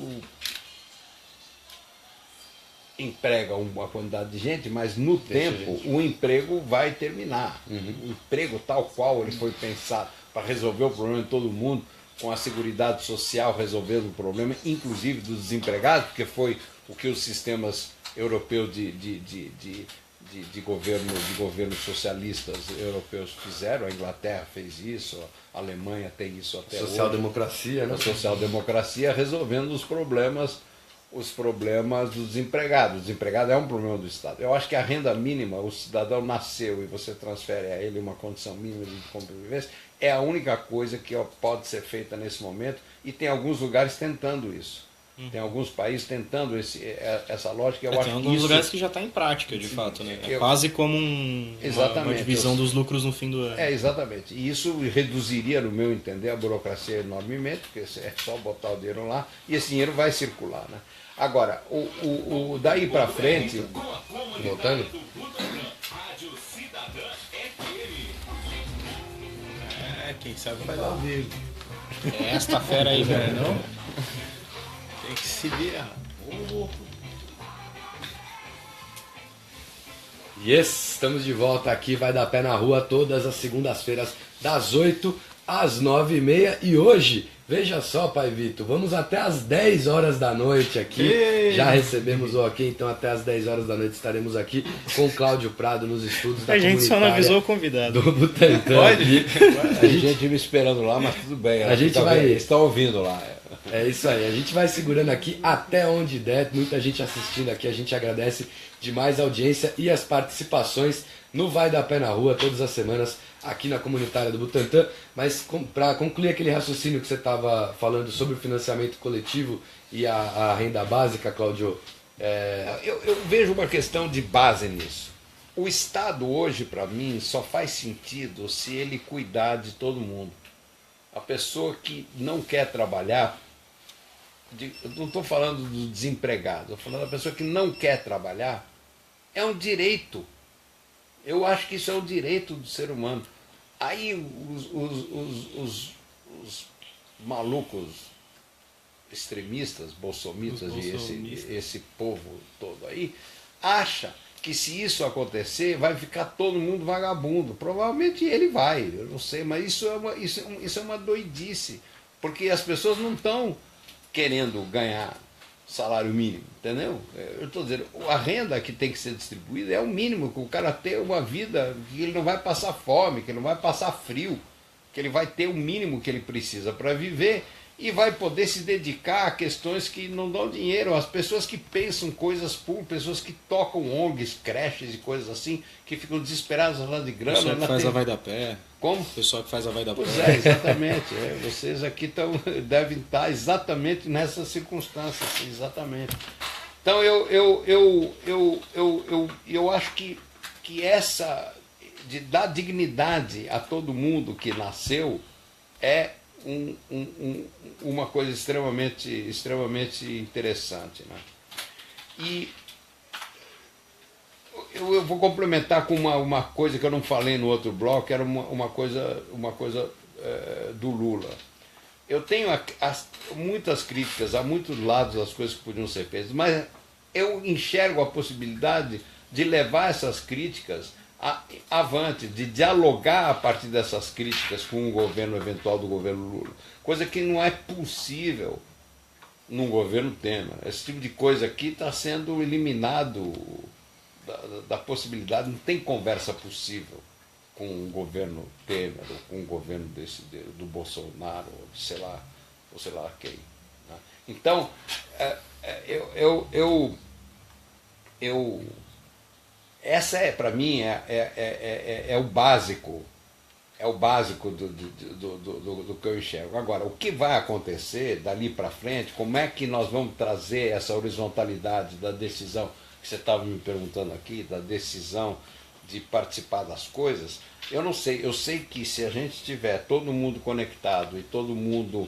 emprega uma quantidade de gente, mas no tempo o emprego vai terminar. O emprego tal qual ele foi pensado para resolver o problema de todo mundo com a Seguridade Social resolvendo o problema, inclusive dos desempregados, porque foi o que os sistemas europeus de governos socialistas europeus fizeram. A Inglaterra fez isso, a Alemanha tem isso até hoje. Social-democracia, né? A social-democracia resolvendo os problemas dos desempregados. O desempregado é um problema do Estado. Eu acho que a renda mínima, o cidadão nasceu e você transfere a ele uma condição mínima de convivência, é a única coisa que pode ser feita nesse momento, e tem alguns lugares tentando isso. Tem alguns países tentando essa lógica. Eu acho tem que alguns isso, lugares que já está em prática, de fato, né? É quase como uma divisão dos lucros no fim do ano. Exatamente. E isso reduziria, no meu entender, a burocracia enormemente, porque é só botar o dinheiro lá e esse dinheiro vai circular, né? Agora, daí para frente, Voltando? Quem sabe faz ao vivo. É esta fera aí, velho. Não? Tem que se virar. Yes, estamos de volta aqui, vai dar pé na rua todas as segundas-feiras, das 8 às 9h30. E hoje, veja só, Pai Vitor, vamos até às 10 horas da noite aqui. Ei. Já recebemos o ok, então até às 10 horas da noite estaremos aqui com o Cláudio Prado nos estudos da A gente só não comunitária avisou o convidado. do Butantã. Pode? Aqui. tem gente me esperando lá, mas tudo bem. A gente vai- Eles estão ouvindo lá. É isso aí, a gente vai segurando aqui até onde der, muita gente assistindo aqui, a gente agradece demais a audiência e as participações no Vai Dar Pé na Rua, todas as semanas aqui na comunitária do Butantã. Mas para concluir aquele raciocínio que você estava falando sobre o financiamento coletivo e a renda básica, Cláudio, Eu vejo uma questão de base nisso. O Estado hoje, para mim, só faz sentido se ele cuidar de todo mundo. A pessoa que não quer trabalhar, eu não estou falando do desempregado, estou falando da pessoa que não quer trabalhar, é um direito. Eu acho que isso é um direito do ser humano. Aí os malucos extremistas, bolsomitas e esse povo todo aí, acha que se isso acontecer, vai ficar todo mundo vagabundo. Provavelmente ele vai, eu não sei, mas isso é uma doidice, porque as pessoas não estão querendo ganhar salário mínimo, entendeu? Eu estou dizendo, a renda que tem que ser distribuída é o mínimo, que o cara ter uma vida que ele não vai passar fome, que ele não vai passar frio, que ele vai ter o mínimo que ele precisa para viver e vai poder se dedicar a questões que não dão dinheiro. As pessoas que pensam coisas públicas, pessoas que tocam ONGs, creches e coisas assim, que ficam desesperadas lá de O grana. pessoal que faz a Vai da Pé. Como? O pessoal que faz a Vai da Pé. Pois é, exatamente. Vocês aqui devem estar exatamente nessas circunstâncias, exatamente. Então eu acho que essa de dar dignidade a todo mundo que nasceu é uma coisa extremamente interessante, né? E eu vou complementar com uma coisa que eu não falei no outro bloco, que era uma coisa do Lula. Eu tenho muitas críticas a muitos lados das coisas que podiam ser feitas, mas eu enxergo a possibilidade de levar essas críticas avante, de dialogar a partir dessas críticas com o governo eventual do governo Lula, coisa que não é possível num governo Temer. Esse tipo de coisa aqui está sendo eliminado da possibilidade, não tem conversa possível com o governo Temer, ou com o governo do Bolsonaro, ou sei lá quem, né? Então, essa para mim é o básico, do que eu enxergo. Agora, o que vai acontecer dali para frente, como é que nós vamos trazer essa horizontalidade da decisão, que você estava me perguntando aqui, da decisão de participar das coisas, eu não sei. Eu sei que se a gente tiver todo mundo conectado e todo mundo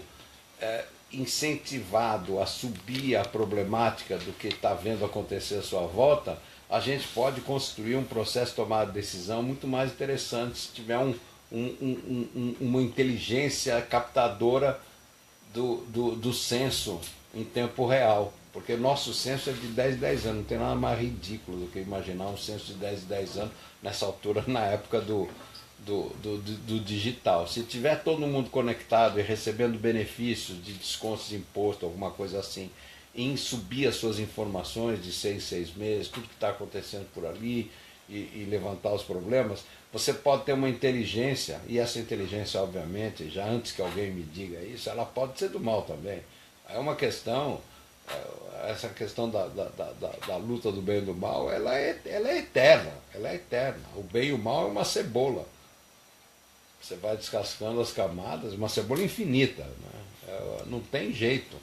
incentivado a subir a problemática do que está vendo acontecer à sua volta, a gente pode construir um processo de tomada de decisão muito mais interessante se tiver uma inteligência captadora do censo em tempo real. Porque nosso censo é de 10 em 10 anos, não tem nada mais ridículo do que imaginar um censo de 10 em 10 anos nessa altura, na época do digital. Se tiver todo mundo conectado e recebendo benefícios de descontos de imposto, alguma coisa assim, em subir as suas informações de 6 em 6 meses, tudo que está acontecendo por ali e levantar os problemas, você pode ter uma inteligência, e essa inteligência, obviamente, já antes que alguém me diga isso, ela pode ser do mal também. É uma questão, essa questão da luta do bem e do mal, ela é eterna, ela é eterna. O bem e o mal é uma cebola. Você vai descascando as camadas, uma cebola infinita, né? Não tem jeito.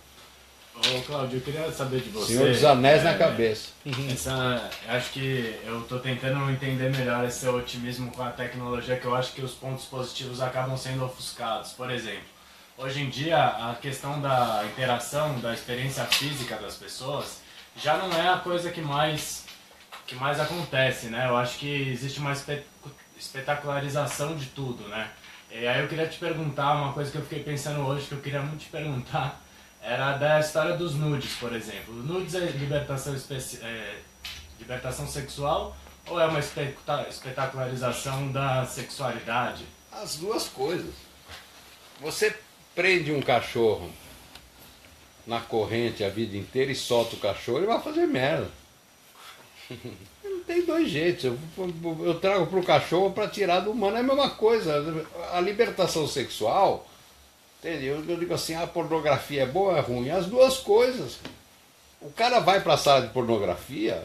Ô Cláudio, eu queria saber de você. Senhor dos Anéis na cabeça. Acho que eu estou tentando entender melhor esse seu otimismo com a tecnologia, que eu acho que os pontos positivos acabam sendo ofuscados. Por exemplo, hoje em dia a questão da interação, da experiência física das pessoas, já não é a coisa que mais acontece, né? Eu acho que existe uma espetacularização de tudo, né? E aí eu queria te perguntar uma coisa que eu fiquei pensando hoje, que eu queria muito te perguntar, era da história dos nudes, por exemplo. Nudes é libertação sexual ou é uma espetacularização da sexualidade? As duas coisas. Você prende um cachorro na corrente a vida inteira e solta o cachorro, ele vai fazer merda. Não tem dois jeitos. Eu trago para o cachorro para tirar do humano, é a mesma coisa. A libertação sexual, entendeu? Eu digo assim, a pornografia é boa ou é ruim? As duas coisas. O cara vai para a sala de pornografia,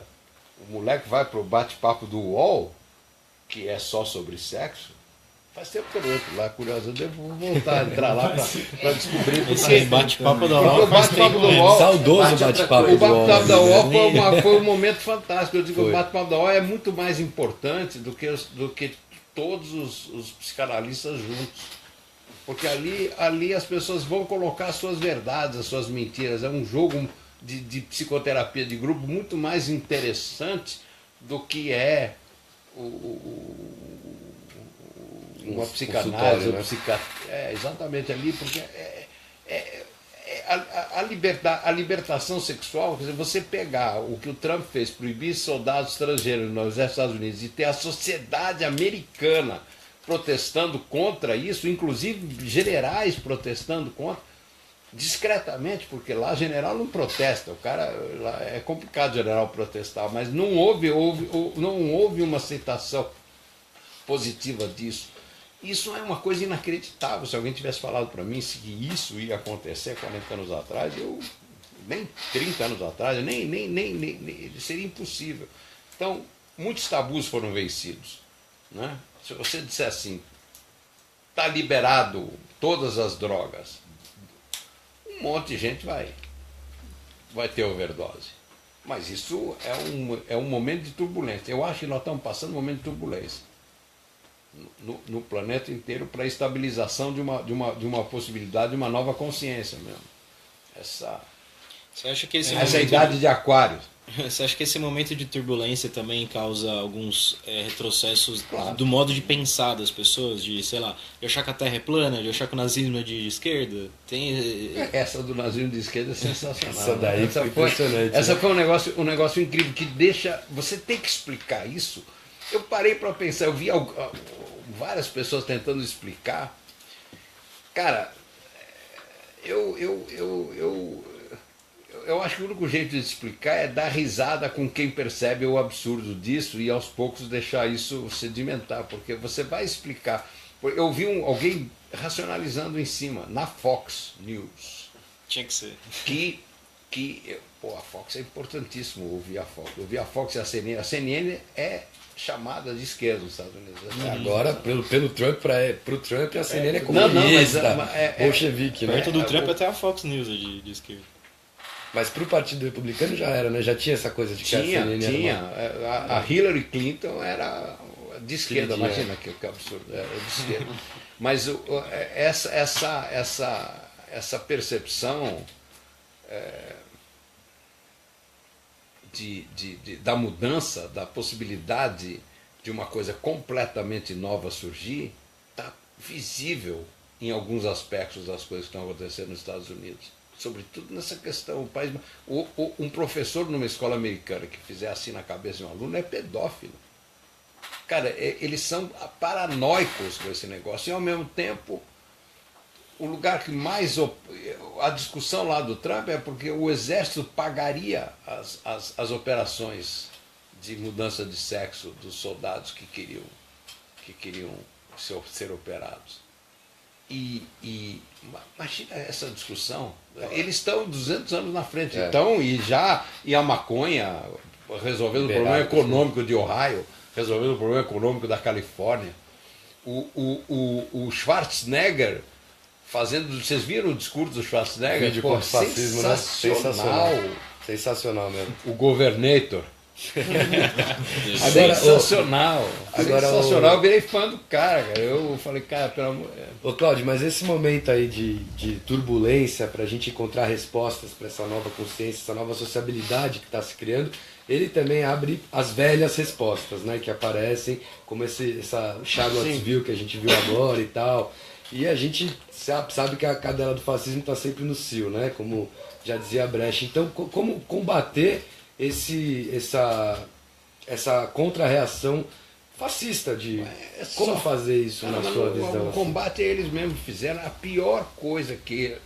o moleque vai para o bate-papo do UOL, que é só sobre sexo. Faz tempo que eu não entro lá, curioso, eu devo voltar a entrar lá para descobrir. Esse bate-papo da UOL. O bate-papo do UOL. Saudoso bate-papo O do UOL. bate-papo da UOL foi um momento fantástico. Eu digo que o bate-papo da UOL é muito mais importante do que todos os psicanalistas juntos. Porque ali as pessoas vão colocar as suas verdades, as suas mentiras. É um jogo de psicoterapia de grupo muito mais interessante do que é uma psicanálise, né? Exatamente ali, porque a libertação sexual, quer dizer, você pegar o que o Trump fez, proibir soldados estrangeiros nos Estados Unidos e ter a sociedade americana protestando contra isso, inclusive generais protestando contra, discretamente, porque lá general não protesta, o cara, lá é complicado general protestar, mas não houve uma aceitação positiva disso. Isso é uma coisa inacreditável. Se alguém tivesse falado para mim se isso ia acontecer 40 anos atrás, nem 30 anos atrás, nem seria impossível. Então, muitos tabus foram vencidos, né? Se você disser assim, está liberado todas as drogas, um monte de gente vai ter overdose. Mas isso é um momento de turbulência. Eu acho que nós estamos passando um momento de turbulência no planeta inteiro para a estabilização de uma possibilidade de uma nova consciência mesmo. Você acha que esse essa idade de aquário. Você acha que esse momento de turbulência também causa alguns retrocessos Claro. do modo de pensar das pessoas, de, sei lá, de achar que a Terra é plana, de achar que o nazismo é de esquerda? Essa do nazismo de esquerda é sensacional. Essa daí foi impressionante. Essa foi um negócio incrível que deixa. Você tem que explicar isso. Eu parei para pensar, eu vi várias pessoas tentando explicar. Cara, eu acho que o único jeito de explicar é dar risada com quem percebe o absurdo disso e aos poucos deixar isso sedimentar, porque você vai explicar. Eu vi alguém racionalizando em cima, na Fox News. Tinha que ser. A Fox é importantíssimo ouvir a Fox. Ouvir a Fox e a CNN. A CNN é chamada de esquerda nos Estados Unidos. Agora, pelo Trump, pro Trump, a CNN é comunista, bolchevique, né? Perto do Trump até a Fox News é de esquerda. Mas pro Partido Republicano já era, né? Já tinha essa coisa de que a CNN tinha. era A Hillary Clinton era de esquerda, Queridinha. imagina que absurdo, era de esquerda. Mas essa percepção da mudança, da possibilidade de uma coisa completamente nova surgir, está visível em alguns aspectos das coisas que estão acontecendo nos Estados Unidos. Sobretudo nessa questão. Um professor numa escola americana que fizer assim na cabeça de um aluno é pedófilo. Cara, eles são paranoicos com esse negócio. E ao mesmo tempo, o lugar que mais... A discussão lá do Trump é porque o exército pagaria as operações de mudança de sexo dos soldados que queriam ser operados. E imagina essa discussão. Eles estão 200 anos na frente. Então, e a maconha resolvendo o problema econômico de Ohio, resolvendo o problema econômico da Califórnia. O Schwarzenegger fazendo... Vocês viram o discurso do Schwarzenegger? Vídeo contra o fascismo, né? Sensacional mesmo. O Governator. Agora, sensacional. Sensacional. o- Eu virei fã do cara. Eu falei, cara, pelo amor... Ô Cláudio, mas esse momento aí de turbulência para a gente encontrar respostas para essa nova consciência, essa nova sociabilidade que está se criando, ele também abre as velhas respostas, né, que aparecem, como essa Charlottesville que a gente viu agora e tal. E a gente sabe que a cadela do fascismo está sempre no cio, né, como já dizia Brecht. Então, como combater essa contra-reação fascista como fazer isso na sua visão? O combate eles mesmos fizeram. A pior coisa que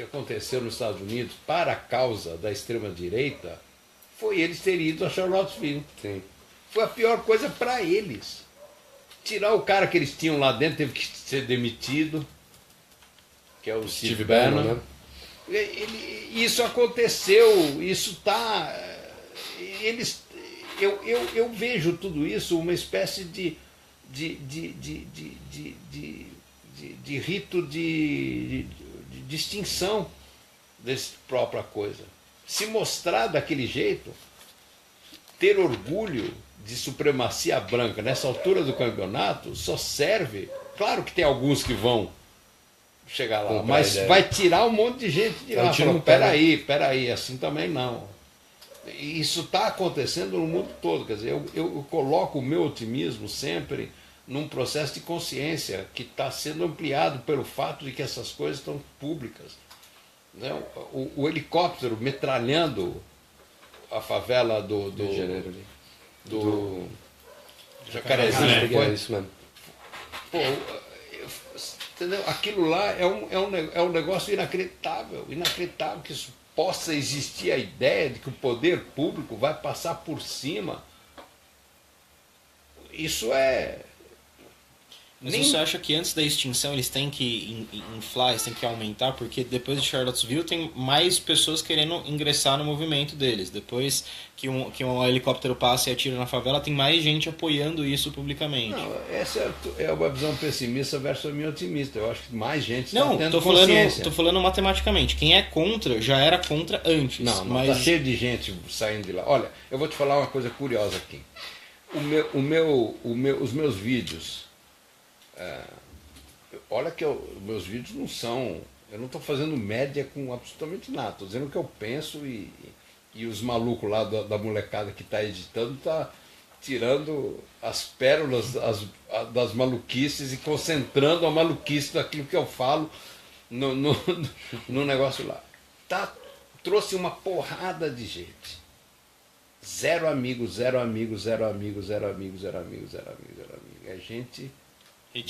aconteceu nos Estados Unidos para a causa da extrema-direita foi eles terem ido a Charlottesville. Sim. Foi a pior coisa para eles. Tirar o cara que eles tinham lá dentro, teve que ser demitido, que é o Steve Bannon, né? Isso aconteceu, isso está... Eu vejo tudo isso uma espécie de rito de extinção dessa própria coisa. Se mostrar daquele jeito, ter orgulho de supremacia branca nessa altura do campeonato só serve... Claro que tem alguns que vão chegar lá, mas vai tirar um monte de gente de lá. Falando, peraí, assim também não. Isso está acontecendo no mundo todo. Quer dizer, eu coloco o meu otimismo sempre num processo de consciência que está sendo ampliado pelo fato de que essas coisas estão públicas. Né? O helicóptero metralhando a favela do Jacarezinho. É isso mesmo. Pô, entendeu? Aquilo lá é um negócio inacreditável que isso possa existir a ideia de que o poder público vai passar por cima. Isso é... Mas você acha que antes da extinção eles têm que inflar, eles têm que aumentar? Porque depois de Charlottesville tem mais pessoas querendo ingressar no movimento deles. Depois que um helicóptero passa e atira na favela, tem mais gente apoiando isso publicamente. Não, essa é uma visão pessimista versus a minha otimista. Eu acho que mais gente está tendo consciência. consciência. Tô falando matematicamente. Quem é contra já era contra antes. Mas tá cheio de gente saindo de lá. Olha, eu vou te falar uma coisa curiosa aqui. Os meus vídeos... olha que meus vídeos não são... Eu não estou fazendo média com absolutamente nada. Estou dizendo o que eu penso e os malucos lá da molecada que está editando está tirando as pérolas das maluquices e concentrando a maluquice daquilo que eu falo no negócio lá. Trouxe uma porrada de gente. Zero amigos. É gente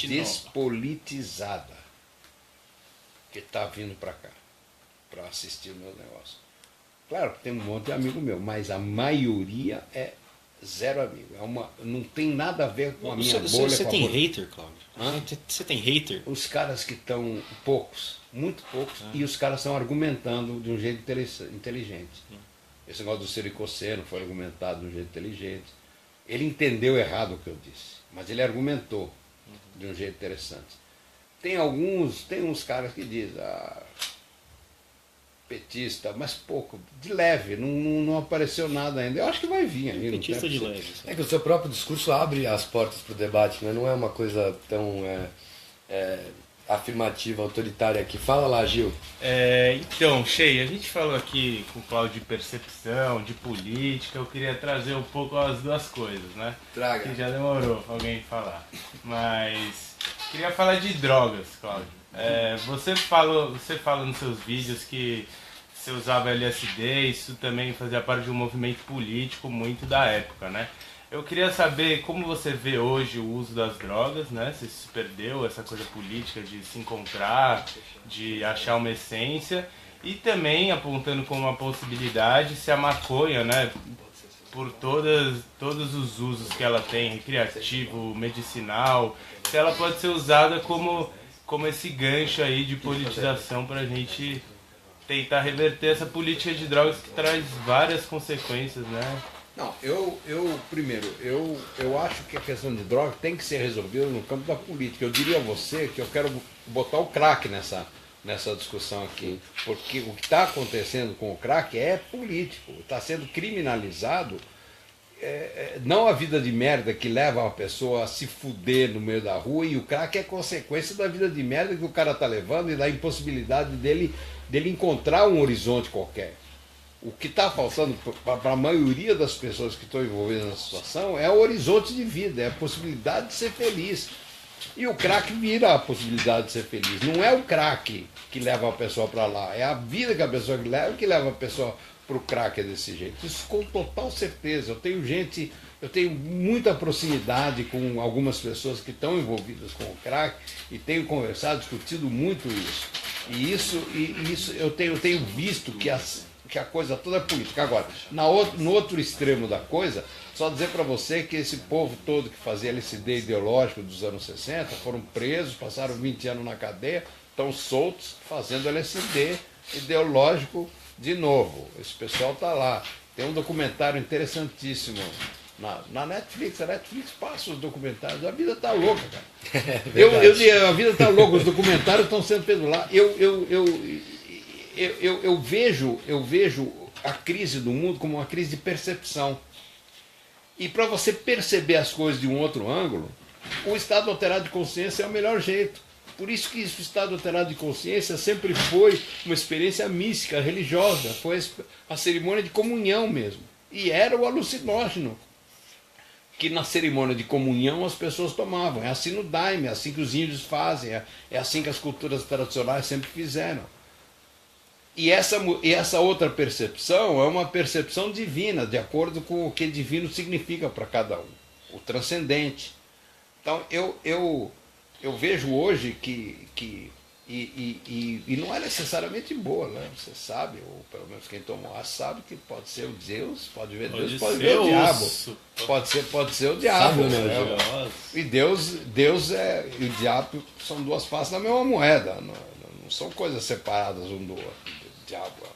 despolitizada que está vindo para cá para assistir o meu negócio. Claro que tem um monte de amigo meu, mas a maioria é zero amigo. Não tem nada a ver com a minha bolha. Você tem hater, Cláudio? Você tem hater? Os caras que estão poucos, muito poucos, e os caras estão argumentando de um jeito inteligente. Esse negócio do Sericoceno foi argumentado de um jeito inteligente. Ele entendeu errado o que eu disse, mas ele argumentou de um jeito interessante. Tem uns caras que dizem, petista, mas pouco, de leve, não apareceu nada ainda. Eu acho que vai vir ainda. Petista de leve. É que o seu próprio discurso abre as portas para o debate, né? Não é uma coisa tão afirmativa, autoritária aqui. Fala lá, Gil. Então, Shei, a gente falou aqui com o Cláudio de percepção, de política, eu queria trazer um pouco as duas coisas, né? Traga. Que já demorou pra alguém falar. Mas queria falar de drogas, Cláudio. Você fala nos seus vídeos que você usava LSD, isso também fazia parte de um movimento político muito da época, né? Eu queria saber como você vê hoje o uso das drogas, né? Se se perdeu essa coisa política de se encontrar, de achar uma essência, e também apontando como uma possibilidade se a maconha, né, por todos os usos que ela tem, recreativo, medicinal, se ela pode ser usada como esse gancho aí de politização para a gente tentar reverter essa política de drogas que traz várias consequências, né? Não, primeiro, eu acho que a questão de droga tem que ser resolvida no campo da política. Eu diria a você que eu quero botar o crack nessa discussão aqui, porque o que está acontecendo com o crack é político, está sendo criminalizado, não a vida de merda que leva uma pessoa a se fuder no meio da rua, e o crack é consequência da vida de merda que o cara está levando e da impossibilidade dele encontrar um horizonte qualquer. O que está faltando para a maioria das pessoas que estão envolvidas nessa situação é o horizonte de vida, é a possibilidade de ser feliz. E o crack vira a possibilidade de ser feliz. Não é o crack que leva a pessoa para lá, é a vida que a pessoa que leva a pessoa para o crack desse jeito. Isso com total certeza. Eu tenho muita proximidade com algumas pessoas que estão envolvidas com o crack e tenho conversado, discutido muito isso. E isso eu tenho visto que a coisa toda é política. Agora, no outro extremo da coisa, só dizer para você que esse povo todo que fazia LSD ideológico dos anos 60 foram presos, passaram 20 anos na cadeia, estão soltos fazendo LSD ideológico de novo. Esse pessoal está lá. Tem um documentário interessantíssimo na Netflix. A Netflix passa os documentários. A vida está louca, cara. A vida está louca, os documentários estão sendo feitos lá. Eu vejo a crise do mundo como uma crise de percepção. E para você perceber as coisas de um outro ângulo, o estado alterado de consciência é o melhor jeito. Por isso que o estado alterado de consciência sempre foi uma experiência mística, religiosa. Foi a cerimônia de comunhão mesmo. E era o alucinógeno que na cerimônia de comunhão as pessoas tomavam. É assim no daime, é assim que os índios fazem, é assim que as culturas tradicionais sempre fizeram. E essa outra percepção é uma percepção divina, de acordo com o que divino significa para cada um, o transcendente. Então eu vejo hoje que não é necessariamente boa, né? Você sabe, ou pelo menos quem tomou sabe que pode ser o Deus, pode ver Deus, pode ver o diabo. Pode ser o diabo. E Deus e o diabo são duas faces da mesma moeda, não são coisas separadas um do outro. Diabo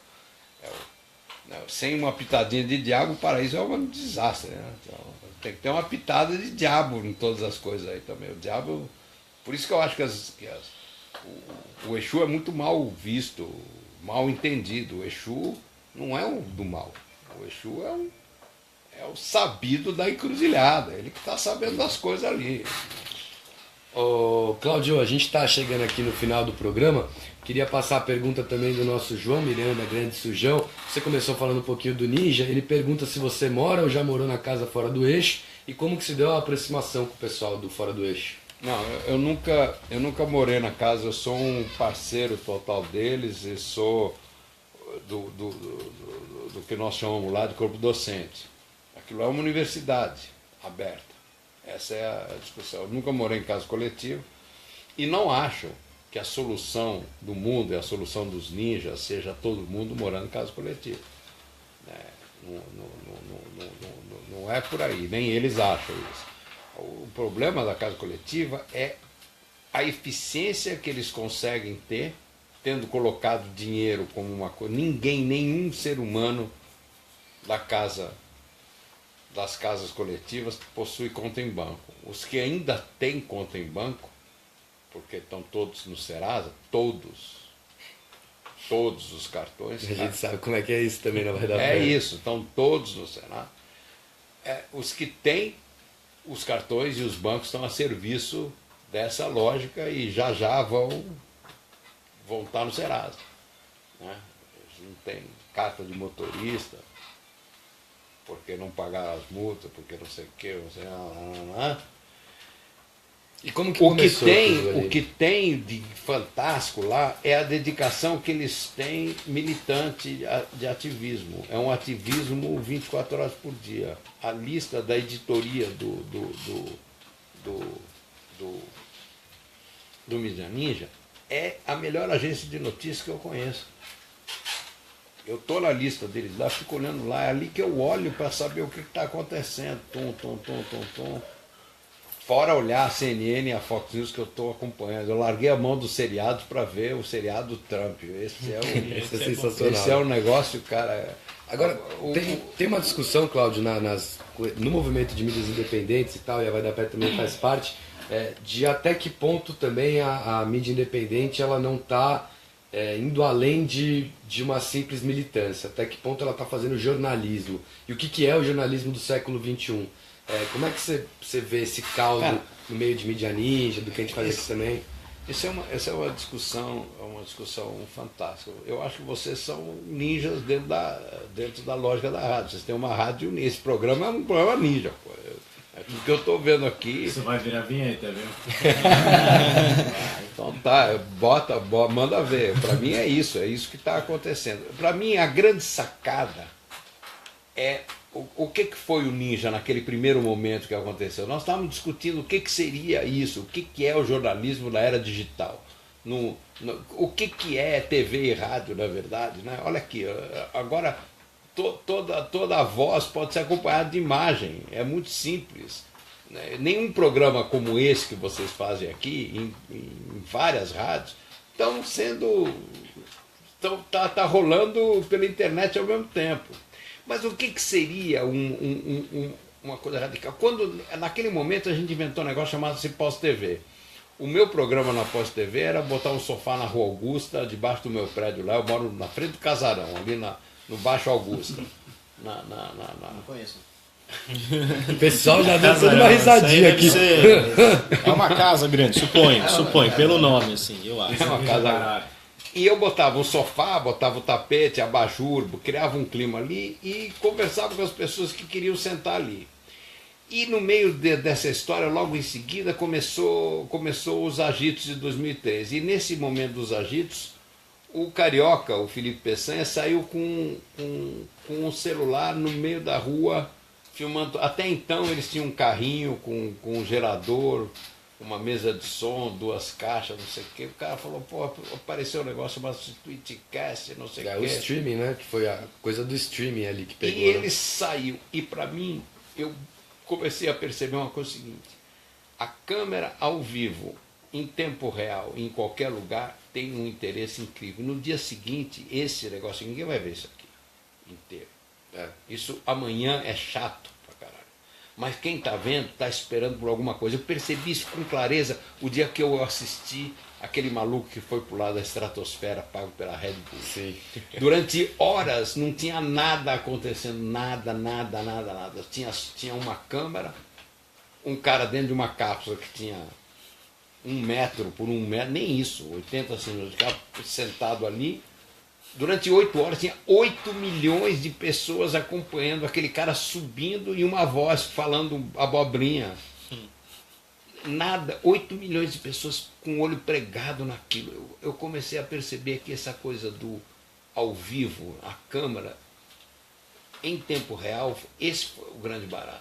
sem uma pitadinha de diabo, o paraíso é um desastre, né? Então, tem que ter uma pitada de diabo em todas as coisas aí também. O diabo, por isso que eu acho que o Exu é muito mal visto, mal entendido. O Exu não é o do mal. O Exu é o sabido da encruzilhada, ele que está sabendo das coisas ali. Ô, Cláudio, a gente está chegando aqui no final do programa. Queria passar a pergunta também do nosso João Miranda, grande sujão. Você começou falando um pouquinho do Ninja. Ele pergunta se você mora ou já morou na casa fora do eixo e como que se deu a aproximação com o pessoal do fora do eixo. Não, eu nunca morei na casa. Eu sou um parceiro total deles e sou do que nós chamamos lá de corpo docente. Aquilo é uma universidade aberta. Essa é a discussão. Eu nunca morei em casa coletiva e não acho que a solução do mundo e a solução dos ninjas seja todo mundo morando em casa coletiva. Não é por aí, nem eles acham isso. O problema da casa coletiva é a eficiência que eles conseguem ter, tendo colocado dinheiro como uma coisa. Nenhum ser humano das casas coletivas possui conta em banco. Os que ainda têm conta em banco, porque estão todos no Serasa, todos os cartões. A gente sabe como é que é isso também, na verdade. É isso, estão todos no Serasa. Os que têm os cartões e os bancos estão a serviço dessa lógica e já vão estar no Serasa. Né? Não tem carta de motorista, porque não pagaram as multas, porque não sei o que, não sei E como que O que, começou tem, aquilo ali? o que tem de fantástico lá é a dedicação que eles têm militante de ativismo. É um ativismo 24 horas por dia. A lista da editoria do Mídia Ninja é a melhor agência de notícias que eu conheço. Eu estou na lista deles lá, fico olhando lá, é ali que eu olho para saber o que está acontecendo. Tom. Fora olhar a CNN e a Fox News que eu estou acompanhando. Eu larguei a mão dos seriados para ver o seriado Trump. Esse Esse é sensacional. esse é um negócio, cara. Agora, tem uma discussão, Cláudio, no movimento de mídias independentes e tal, e a Vai da Pé também faz parte, de até que ponto também a mídia independente ela não está indo além de uma simples militância, até que ponto ela está fazendo jornalismo. E o que é o jornalismo do século XXI? Como é que você vê esse caldo no meio de mídia ninja, do que a gente faz aqui também? Essa é uma discussão fantástica. Eu acho que vocês são ninjas dentro da lógica da rádio. Vocês têm uma rádio, esse programa é um programa ninja. Pô. É tudo que eu estou vendo aqui. Isso vai virar vinheta, viu? Então tá, manda ver. Para mim é isso que está acontecendo. Para mim a grande sacada é o que foi o ninja naquele primeiro momento que aconteceu. Nós estávamos discutindo o que seria isso, o que é o jornalismo na era digital. O que é TV e rádio, na verdade. Né? Olha aqui, agora toda a voz pode ser acompanhada de imagem, é muito simples. Né? Nenhum programa como esse que vocês fazem aqui, em várias rádios, está rolando pela internet ao mesmo tempo. Mas o que seria uma coisa radical? Naquele momento a gente inventou um negócio chamado Pós-TV. O meu programa na Pós-TV era botar um sofá na Rua Augusta, debaixo do meu prédio lá. Eu moro na frente do Casarão, ali no Baixo Augusta. Não conheço. O pessoal já deu toda uma risadinha aqui. É uma casa grande, suponho, pelo nome, assim, eu acho. É uma casa. E eu botava um sofá, botava o tapete, abajur, criava um clima ali e conversava com as pessoas que queriam sentar ali. E no meio dessa história, logo em seguida, começou os agitos de 2013. E nesse momento dos agitos, o carioca, o Felipe Peçanha, saiu com um celular no meio da rua, filmando. Até então eles tinham um carrinho com um gerador, uma mesa de som, 2 caixas, não sei o quê. O cara falou, pô, apareceu um negócio chamado Tweetcast, não sei o quê. O streaming, né? Que foi a coisa do streaming ali que pegou. E ele saiu. E para mim, eu comecei a perceber uma coisa seguinte. A câmera ao vivo, em tempo real, em qualquer lugar, tem um interesse incrível. No dia seguinte, esse negócio, ninguém vai ver isso aqui inteiro. Isso amanhã é chato. Mas quem está vendo está esperando por alguma coisa. Eu percebi isso com clareza o dia que eu assisti aquele maluco que foi para o lado da estratosfera pago pela Red Bull. Sim. Durante horas não tinha nada acontecendo, nada. Tinha uma câmera, um cara dentro de uma cápsula que tinha 1 metro por 1 metro, nem isso, 80 centímetros, sentado ali. Durante 8 horas tinha 8 milhões de pessoas acompanhando aquele cara subindo e uma voz falando abobrinha. Nada, 8 milhões de pessoas com o olho pregado naquilo. Eu comecei a perceber que essa coisa do ao vivo, a câmera, em tempo real, esse foi o grande barato.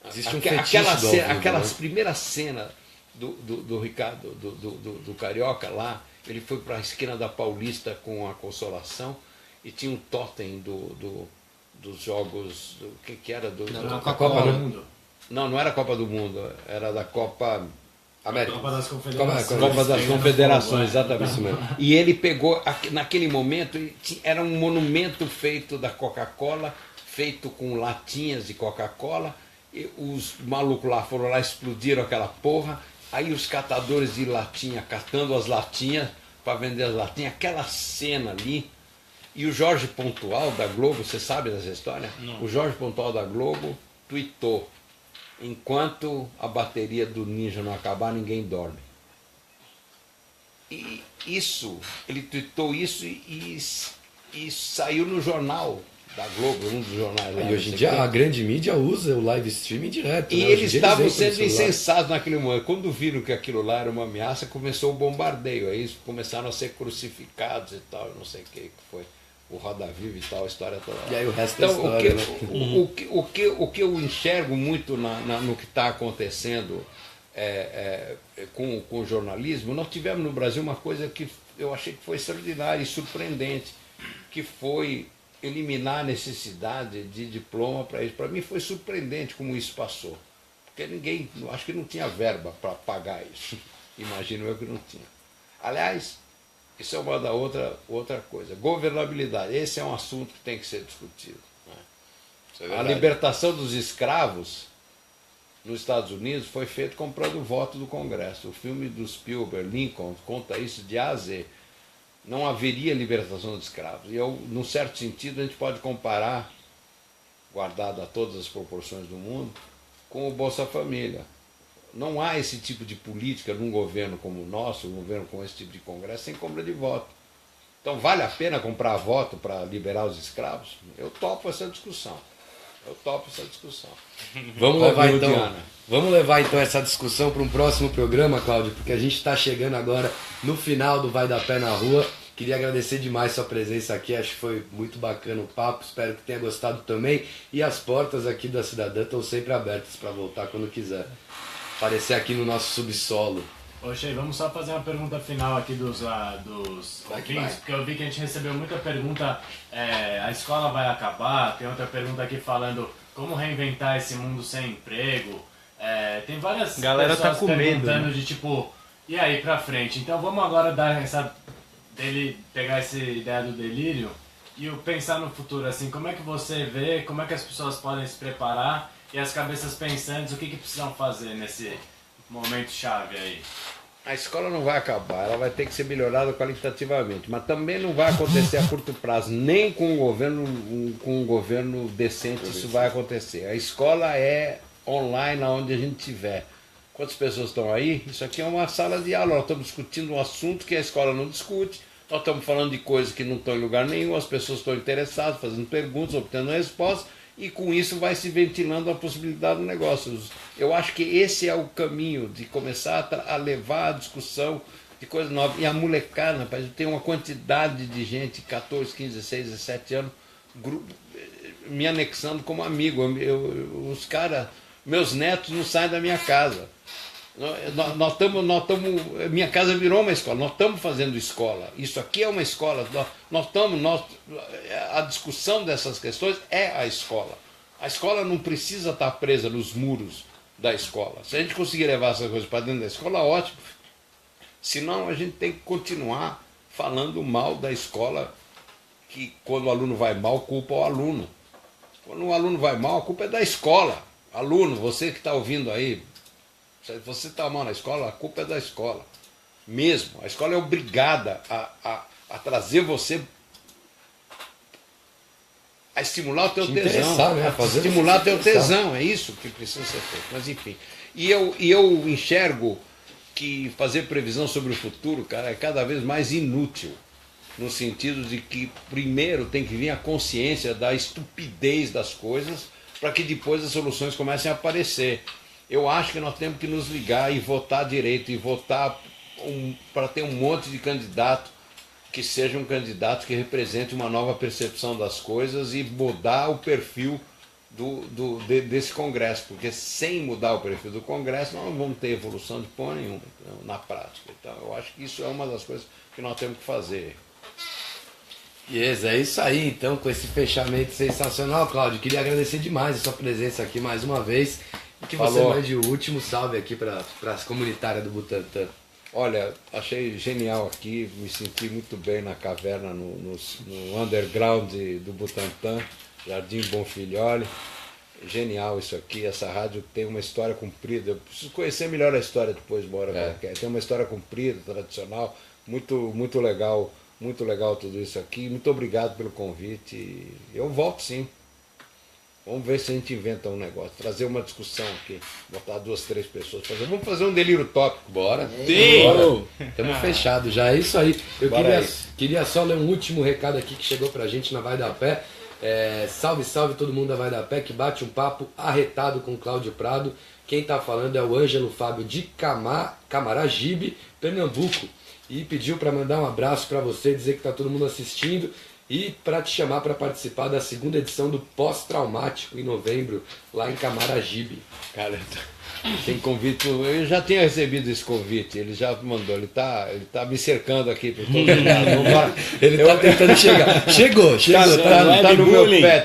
Existe um fetiche do ao vivo, aquelas né? primeiras cenas do Ricardo, do Carioca lá, ele foi para a esquina da Paulista com a Consolação e tinha um totem dos jogos, o que era? Da Copa do do Mundo. Não era a Copa do Mundo, era da Copa América. Copa das Confederações. Copa das Confederações, Isso exatamente. mesmo. E ele pegou, naquele momento, era um monumento feito da Coca-Cola, feito com latinhas de Coca-Cola, e os malucos lá foram lá, explodiram aquela porra. Aí os catadores de latinha, catando as latinhas para vender as latinhas, aquela cena ali. E o Jorge Pontual da Globo, você sabe dessa história? Não. O Jorge Pontual da Globo tweetou: enquanto a bateria do Ninja não acabar, ninguém dorme. E ele tweetou isso e saiu no jornal. da Globo, um dos jornais lá. E hoje em dia a grande mídia usa o live streaming direto. E né? eles estavam entram no sendo celular. insensatos naquele momento. Quando viram que aquilo lá era uma ameaça, começou o bombardeio. Aí eles começaram a ser crucificados e tal, não sei o que foi. O Roda Viva e tal, a história toda. E aí o resto é então, história, né? o que eu enxergo muito no que está acontecendo com o jornalismo, nós tivemos no Brasil uma coisa que eu achei que foi extraordinária e surpreendente, que foi eliminar a necessidade de diploma para isso. Para mim foi surpreendente como isso passou, porque ninguém, acho que não tinha verba para pagar isso. Imagino eu que não tinha. Aliás, isso é uma da outra coisa. Governabilidade, esse é um assunto que tem que ser discutido. Né? A libertação dos escravos nos Estados Unidos foi feito comprando o voto do Congresso. O filme do Spielberg, Lincoln, conta isso de A a Z. Não haveria libertação dos escravos. E, num certo sentido, a gente pode comparar, guardado a todas as proporções do mundo, com o Bolsa Família. Não há esse tipo de política num governo como o nosso, um governo com esse tipo de Congresso, sem compra de voto. Então, vale a pena comprar voto para liberar os escravos? Eu topo essa discussão. Vamos levar então essa discussão para um próximo programa, Cláudio, porque a gente está chegando agora no final do Vai Dar Pé na Rua. Queria agradecer demais sua presença aqui, acho que foi muito bacana o papo, espero que tenha gostado também. E as portas aqui da Cidadã estão sempre abertas para voltar quando quiser aparecer aqui no nosso subsolo. Ô Shea, vamos só fazer uma pergunta final aqui dos ouvintes, porque eu vi que a gente recebeu muita pergunta, a escola vai acabar, tem outra pergunta aqui falando como reinventar esse mundo sem emprego, tem várias Galera pessoas tá com perguntando medo, né? de tipo, e aí pra frente? Então vamos agora pegar essa ideia do delírio e pensar no futuro, assim, como é que você vê, como é que as pessoas podem se preparar e as cabeças pensantes, o que precisam fazer nesse momento chave aí? A escola não vai acabar, ela vai ter que ser melhorada qualitativamente, mas também não vai acontecer a curto prazo, nem com um governo decente isso vai acontecer. A escola é online, onde a gente estiver. Quantas pessoas estão aí? Isso aqui é uma sala de aula, nós estamos discutindo um assunto que a escola não discute, nós estamos falando de coisas que não estão em lugar nenhum, as pessoas estão interessadas, fazendo perguntas, obtendo respostas, e com isso vai se ventilando a possibilidade do negócio. Eu acho que esse é o caminho de começar a levar a discussão de coisas novas. E a molecada, rapaz, tem uma quantidade de gente, 14, 15, 16, 17 anos, me anexando como amigo. Os caras, meus netos não saem da minha casa. Nós estamos, minha casa virou uma escola, nós estamos fazendo escola, isso aqui é uma escola, a discussão dessas questões é a escola. A escola não precisa estar presa nos muros da escola. Se a gente conseguir levar essas coisas para dentro da escola, ótimo. Senão a gente tem que continuar falando mal da escola, que quando o aluno vai mal, culpa o aluno. Quando o aluno vai mal, a culpa é da escola. Aluno, você que está ouvindo aí, se você está mal na escola, a culpa é da escola. Mesmo. A escola é obrigada a trazer você, a estimular o teu tesão. Né? A estimular o teu tesão. É isso que precisa ser feito. Mas enfim. E eu enxergo que fazer previsão sobre o futuro, cara, é cada vez mais inútil. No sentido de que primeiro tem que vir a consciência da estupidez das coisas para que depois as soluções comecem a aparecer. Eu acho que nós temos que nos ligar e votar direito, e votar para ter um monte de candidato que seja um candidato que represente uma nova percepção das coisas e mudar o perfil desse Congresso, porque sem mudar o perfil do Congresso nós não vamos ter evolução de porra nenhuma na prática. Então eu acho que isso é uma das coisas que nós temos que fazer. Yes, é isso aí, então, com esse fechamento sensacional, Cláudio. Queria agradecer demais a sua presença aqui mais uma vez. E que você mande o último salve aqui para as comunitárias do Butantã. Olha, achei genial aqui, me senti muito bem na caverna, no underground do Butantã, Jardim Bonfilholi. Genial isso aqui, essa rádio tem uma história comprida. Eu preciso conhecer melhor a história depois, bora qualquer. Tem uma história comprida, tradicional, muito legal tudo isso aqui. Muito obrigado pelo convite. Eu volto sim. Vamos ver se a gente inventa um negócio, trazer uma discussão aqui, botar 2, 3 pessoas, vamos fazer um delírio tópico. Bora. Sim. Estamos fechados já, é isso aí. Eu queria só ler um último recado aqui que chegou pra gente na Vai Dar Pé. Salve, salve todo mundo da Vai da Pé que bate um papo arretado com Cláudio Prado. Quem tá falando é o Ângelo Fábio de Camaragibe, Pernambuco. E pediu para mandar um abraço para você, dizer que tá todo mundo assistindo e para te chamar para participar da segunda edição do Pós-Traumático em novembro, lá em Camaragibe. Cara, tem convite, eu já tinha recebido esse convite, ele já mandou, ele tá me cercando aqui por todo lado. Ele tá tentando chegar. Chegou,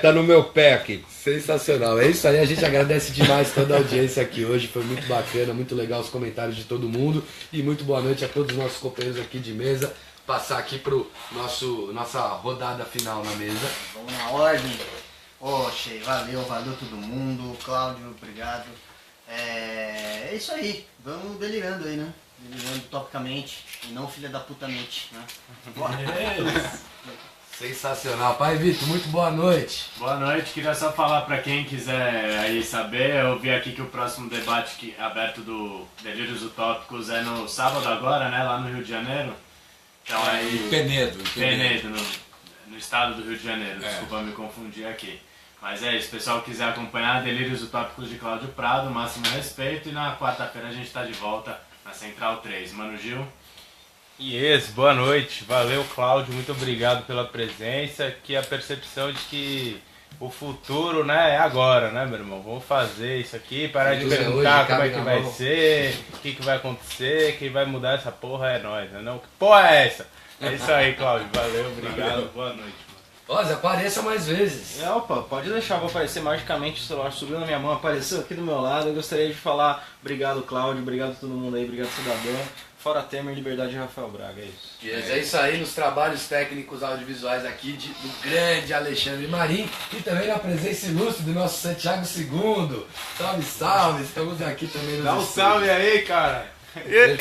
tá no meu pé aqui. Sensacional, é isso aí, a gente agradece demais toda a audiência aqui hoje, foi muito bacana, muito legal os comentários de todo mundo e muito boa noite a todos os nossos companheiros aqui de mesa. Passar aqui pro nossa rodada final na mesa. Vamos na ordem. Shea, valeu todo mundo. Cláudio, obrigado. É isso aí, vamos delirando aí, né? Delirando topicamente e não filha da putamente, né? Bora. Sensacional. Pai Vitor, muito boa noite. Boa noite, queria só falar pra quem quiser aí saber, eu vi aqui que o próximo debate aberto do Delírios Utópicos é no sábado agora, né, lá no Rio de Janeiro. Então aí... Penedo, no estado do Rio de Janeiro, desculpa me confundir aqui. Mas é isso, pessoal quiser acompanhar Delírios Utópicos de Cláudio Prado, máximo respeito, e na quarta-feira a gente tá de volta na Central 3. Mano Gil? Boa noite, valeu Cláudio, muito obrigado pela presença, que a percepção de que o futuro, né, é agora, né, meu irmão? Vamos fazer isso aqui, parar de perguntar como é que vai ser, o que vai acontecer, quem vai mudar essa porra é nós, né? Não, que porra é essa? É isso aí, Cláudio, valeu, obrigado, boa noite. Zé, apareça mais vezes. Opa, pode deixar, vou aparecer magicamente, o celular subiu na minha mão, apareceu aqui do meu lado. Eu gostaria de falar obrigado, Cláudio, obrigado a todo mundo aí, obrigado, cidadão. Fora Temer, liberdade de Rafael Braga, é isso. É isso aí, nos trabalhos técnicos audiovisuais aqui do grande Alexandre Marim e também na presença ilustre do nosso Santiago II. Salve, salve, estamos aqui também nos Dá um salve aí, cara. Ele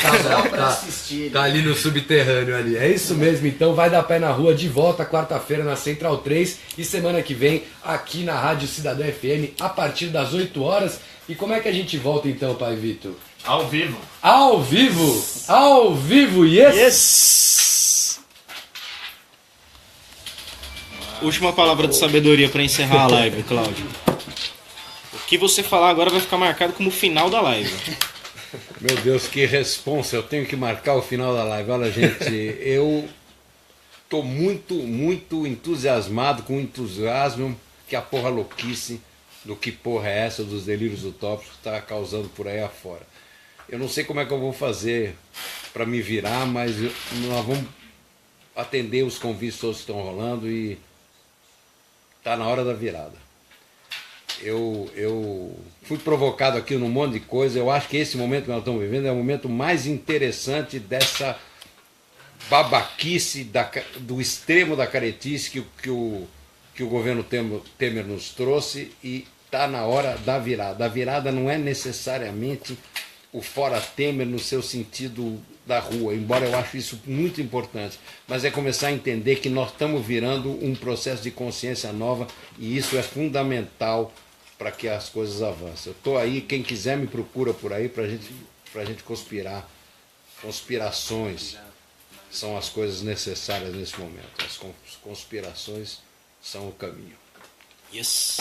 tá ali no subterrâneo ali. É isso mesmo, então vai dar pé na rua de volta quarta-feira na Central 3 e semana que vem aqui na Rádio Cidadã FM a partir das 8 horas. E como é que a gente volta então, Pai Vitor? Ao vivo. Ao vivo! Ao vivo, yes! Última palavra de sabedoria para encerrar a live, Cláudio. O que você falar agora vai ficar marcado como o final da live. Meu Deus, que responsa, eu tenho que marcar o final da live. Olha, gente, eu tô muito entusiasmado, com entusiasmo, que a porra louquice do que porra é essa dos delírios utópicos que tá causando por aí afora. Eu não sei como é que eu vou fazer para me virar, mas nós vamos atender os convites todos que estão rolando e tá na hora da virada. Eu fui provocado aqui num monte de coisa. Eu acho que esse momento que nós estamos vivendo é o momento mais interessante dessa babaquice, do extremo da caretice que o governo Temer nos trouxe, e está na hora da virada. A virada não é necessariamente o fora Temer no seu sentido da rua, embora eu acho isso muito importante, mas é começar a entender que nós estamos virando um processo de consciência nova, e isso é fundamental para que as coisas avancem. Eu estou aí, quem quiser me procura por aí para a gente conspirar. Conspirações são as coisas necessárias nesse momento. As conspirações são o caminho. Yes!